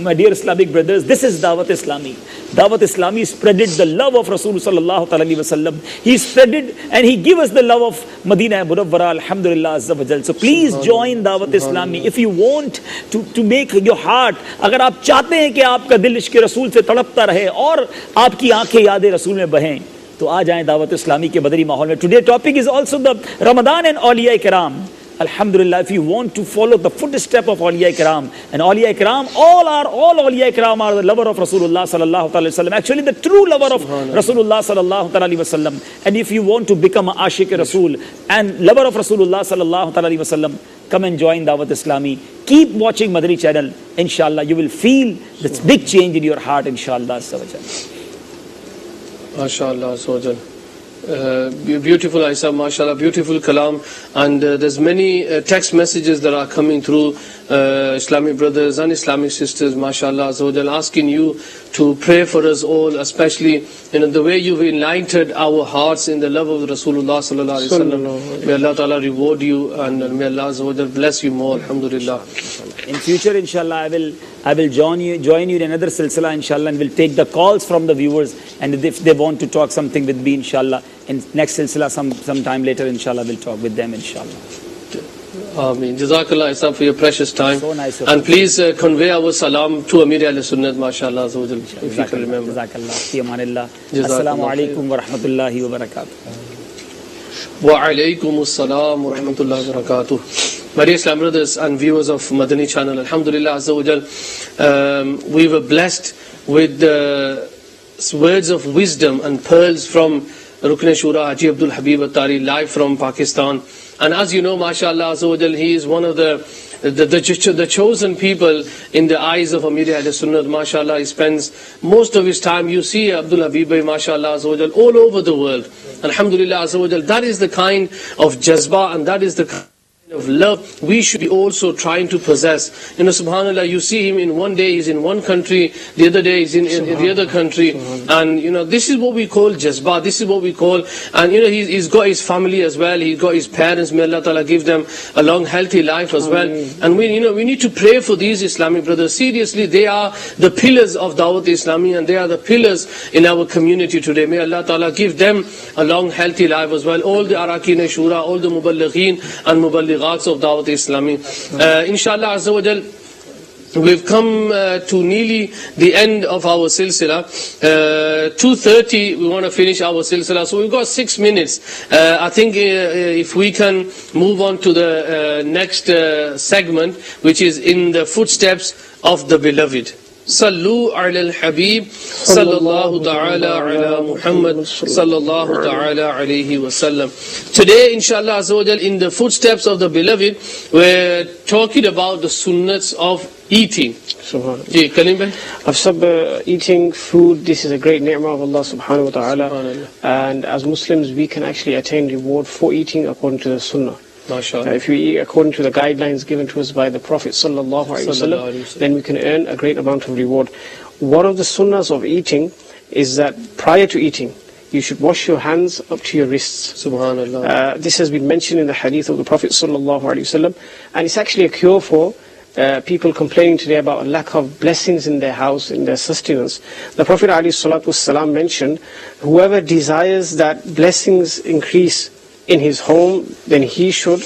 My dear Islamic brothers, this is Dawat Islami. Dawat Islami spreaded the love of Rasul sallallahu alaihi wasallam. He spreaded and he gave us the love of Medina Munawwara, alhamdulillah azza wa jal. So please join Dawat Islami if you want to make your heart, agar aap chahte hain ki aapka dil ishq Rasul se tadapta rahe aur aapki aankhein yaad Rasul mein bahein, to aa jaएं Dawat Islami ke badri mahol mein. Today topic is also the Ramadan and Awliya Kiram. Alhamdulillah, if you want to follow the footstep of Awliya Kiram, and Awliya Kiram, all Awliya Kiram are the lover of Rasulullah sallallahu alaihi wasallam, actually the true lover of Rasulullah sallallahu alaihi wasallam. And if you want to become an Ashiq Rasul and lover of Rasulullah sallallahu alaihi wasallam, come and join Dawat Islami. Keep watching Madani channel, inshallah you will feel this big change in your heart, inshallah. MashaAllah, Azawajal. Beautiful Aisa, mashallah, beautiful kalam, and there's many text messages that are coming through Islamic brothers and Islamic sisters, mashallah, Azawajal, asking you to pray for us all, especially the way you've enlightened our hearts in the love of Rasulullah sallallahu alaihi wasallam. May Allah Ta'ala reward you, and may Allah Azawajal bless you more, alhamdulillah. In future, inshallah, I will join you in another silsila, inshallah, and will take the calls from the viewers, and if they want to talk something with me, inshallah, in next silsila, some time later, inshallah, we'll talk with them, inshallah. Ameen. Jazakallah Isa for your precious time. So nice of and you. please convey our salam to Amir al-Sunnat, mashallah, Azawajal, if you can remember. Jazakallah. Fi amanillah. Jazakallah. Assalamu alaikum wa rahmatullahi wa barakatuh. Wa alaikum assalam wa rahmatullahi wa barakatuh. My dear Islam brothers and viewers of Madani channel, alhamdulillah Azawajal, we were blessed with words of wisdom and pearls from Rukn Shura Haji Abdul Habib Attari, live from Pakistan. And as you know, mashallah Azawajal, he is one of the chosen people in the eyes of Amir al-Sunnah, mashallah. He spends most of his time, you see Abdul Habib Bhai, mashallah Azawajal, all over the world. Alhamdulillah Azawajal, that is the kind of jazba, and that is the kind of love we should be also trying to possess. Subhanallah, you see him in one day he's in one country, the other day he's in the other country, and this is what we call jazba, this is what we call, and he's got his family as well, he's got his parents, may Allah Ta'ala give them a long healthy life as well. And we need to pray for these Islamic brothers. Seriously, they are the pillars of Dawat Islami, and they are the pillars in our community today. May Allah Ta'ala give them a long healthy life as well. All the Arakin Shura, all the Muballighin and Muballighat of Dawat Islami. Inshallah Azza wa Jal, we've come to nearly the end of our silsila. 2:30 we want to finish our silsila, so we've got 6 minutes. I think if we can move on to the next segment, which is in the footsteps of the beloved. Sallu ala al-Habib sallallahu ta'ala ala Muhammad sallallahu ta'ala alayhi wa sallam. Today, inshallah azza wa jal, in the footsteps of the beloved, we're talking about the sunnats of eating. Subhanallah. Ji, Kalim bhai? Eating food, this is a great ni'mah of Allah subhanahu wa ta'ala. Subhanallah. And as Muslims, we can actually attain reward for eating according to the sunnah. MashaAllah. If we eat according to the guidelines given to us by the Prophet sallallahu alaihi wasallam, then we can earn a great amount of reward. One of the sunnahs of eating is that prior to eating, you should wash your hands up to your wrists. Subhanallah. This has been mentioned in the hadith of the Prophet sallallahu alaihi wasallam, and it's actually a cure for people complaining today about a lack of blessings in their house, in their sustenance. The Prophet ﷺ mentioned, whoever desires that blessings increase in his home, then he should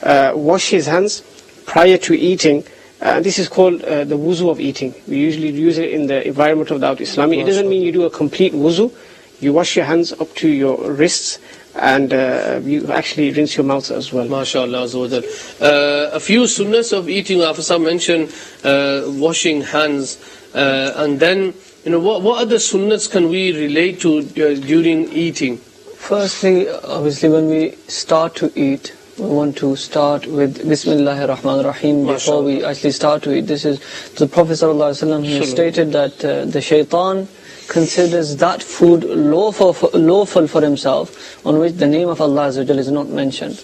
wash his hands prior to eating. This is called the wuzu of eating. We usually use it in the environment of Dawat Islami. It doesn't mean you do a complete wuzu. You wash your hands up to your wrists, and you actually rinse your mouth as well. MashaAllah azza wa jal. A few sunnahs of eating, Afisa mentioned washing hands, and then what other sunnahs can we relate to during eating? Firstly, obviously, when we start to eat, we want to start with Bismillahir Rahmanir Rahim before we actually start to eat. This is the Prophet ﷺ, he stated that the shaitan considers that food lawful for himself on which the name of Allah Azza wa Jalla is not mentioned.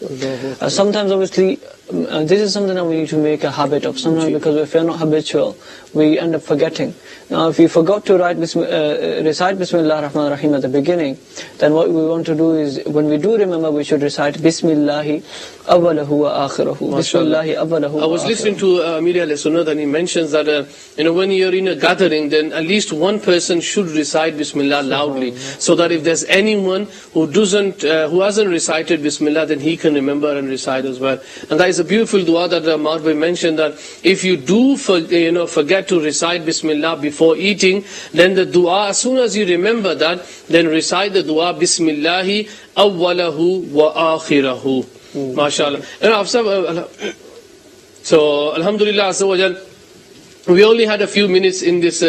Sometimes, obviously, this is something that we need to make a habit of. Sometimes, because if we are not habitual, we end up forgetting. Now, if we forgot to recite Bismillah ar-Rahman ar-Rahim at the beginning, then what we want to do is, when we do remember, we should recite Bismillahi awwalahu wa akhirahu. Bismillahi awwalahu wa I was listening to Amir al-Sunnah, and he mentions that when you're in a gathering, then at least one person should recite Bismillah loudly, so that if there's anyone who hasn't recited Bismillah, then he can remember and recite as well. And that is a beautiful dua that Marbai mentioned, that if you do forget to recite Bismillah before eating, then the dua, as soon as you remember that, then recite the dua Bismillahi awwalahu wa akhirahu. MashaAllah. So Alhamdulillah azza wa jal, we only had a few minutes in this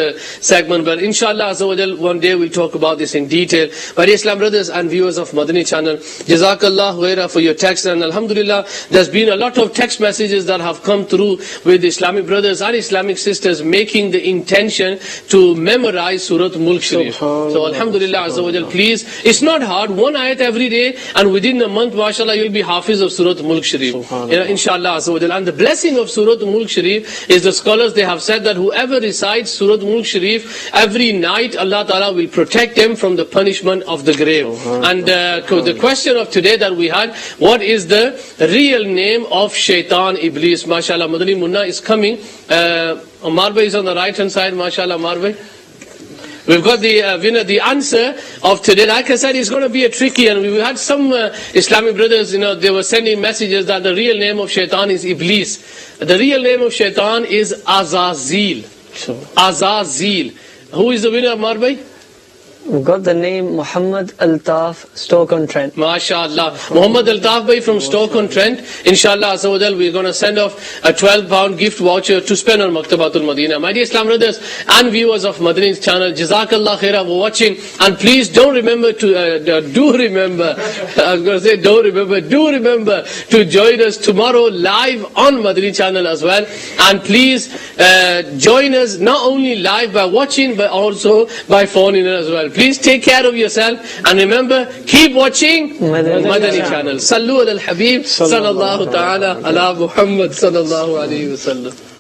segment, but inshallah azza wa jal, one day we'll talk about this in detail. But Islam brothers and viewers of Madani channel, Jazakallah khaira for your text, and Alhamdulillah, there's been a lot of text messages that have come through with Islamic brothers and Islamic sisters making the intention to memorize Surah Mulk Sharif. So Alhamdulillah azza wa jal, please, it's not hard, one ayat every day, and within a month, mashallah, you'll be hafiz of Surah Mulk Sharif. Inshallah azza wa jal. And the blessing of Surah Mulk Sharif is, the scholars, they have said that whoever recites Surah Mulk Sharif every night, Allah Ta'ala will protect them from the punishment of the grave. And the question of today that we had, what is the real name of Shaitan Iblis? MashaAllah, Madani Munna is coming. Marbai is on the right hand side, MashaAllah, Marbai. We've got the winner, the answer of today. Like I said, it's going to be a tricky, and we had some Islamic brothers, they were sending messages that the real name of Shaitan is Iblis. The real name of Shaitan is Azazil. Azazil. Who is the winner, Marbai? We've got the name Muhammad Altaf, Stoke-on-Trent. MashaAllah. Muhammad Altaf Bhai from Stoke-on-Trent. Inshallah, we're going to send off a 12-pound gift voucher to spend on Maktabatul Madinah. My dear Islam brothers and viewers of Madani's channel, Jazakallah khaira for watching. And please do remember to join us tomorrow live on Madani channel as well. And please join us not only live by watching, but also by phoning in as well. Please take care of yourself, and remember, keep watching Madani channel. Sallu ala al-Habib sallallahu ta'ala ala Muhammad sallallahu alayhi wa sallam.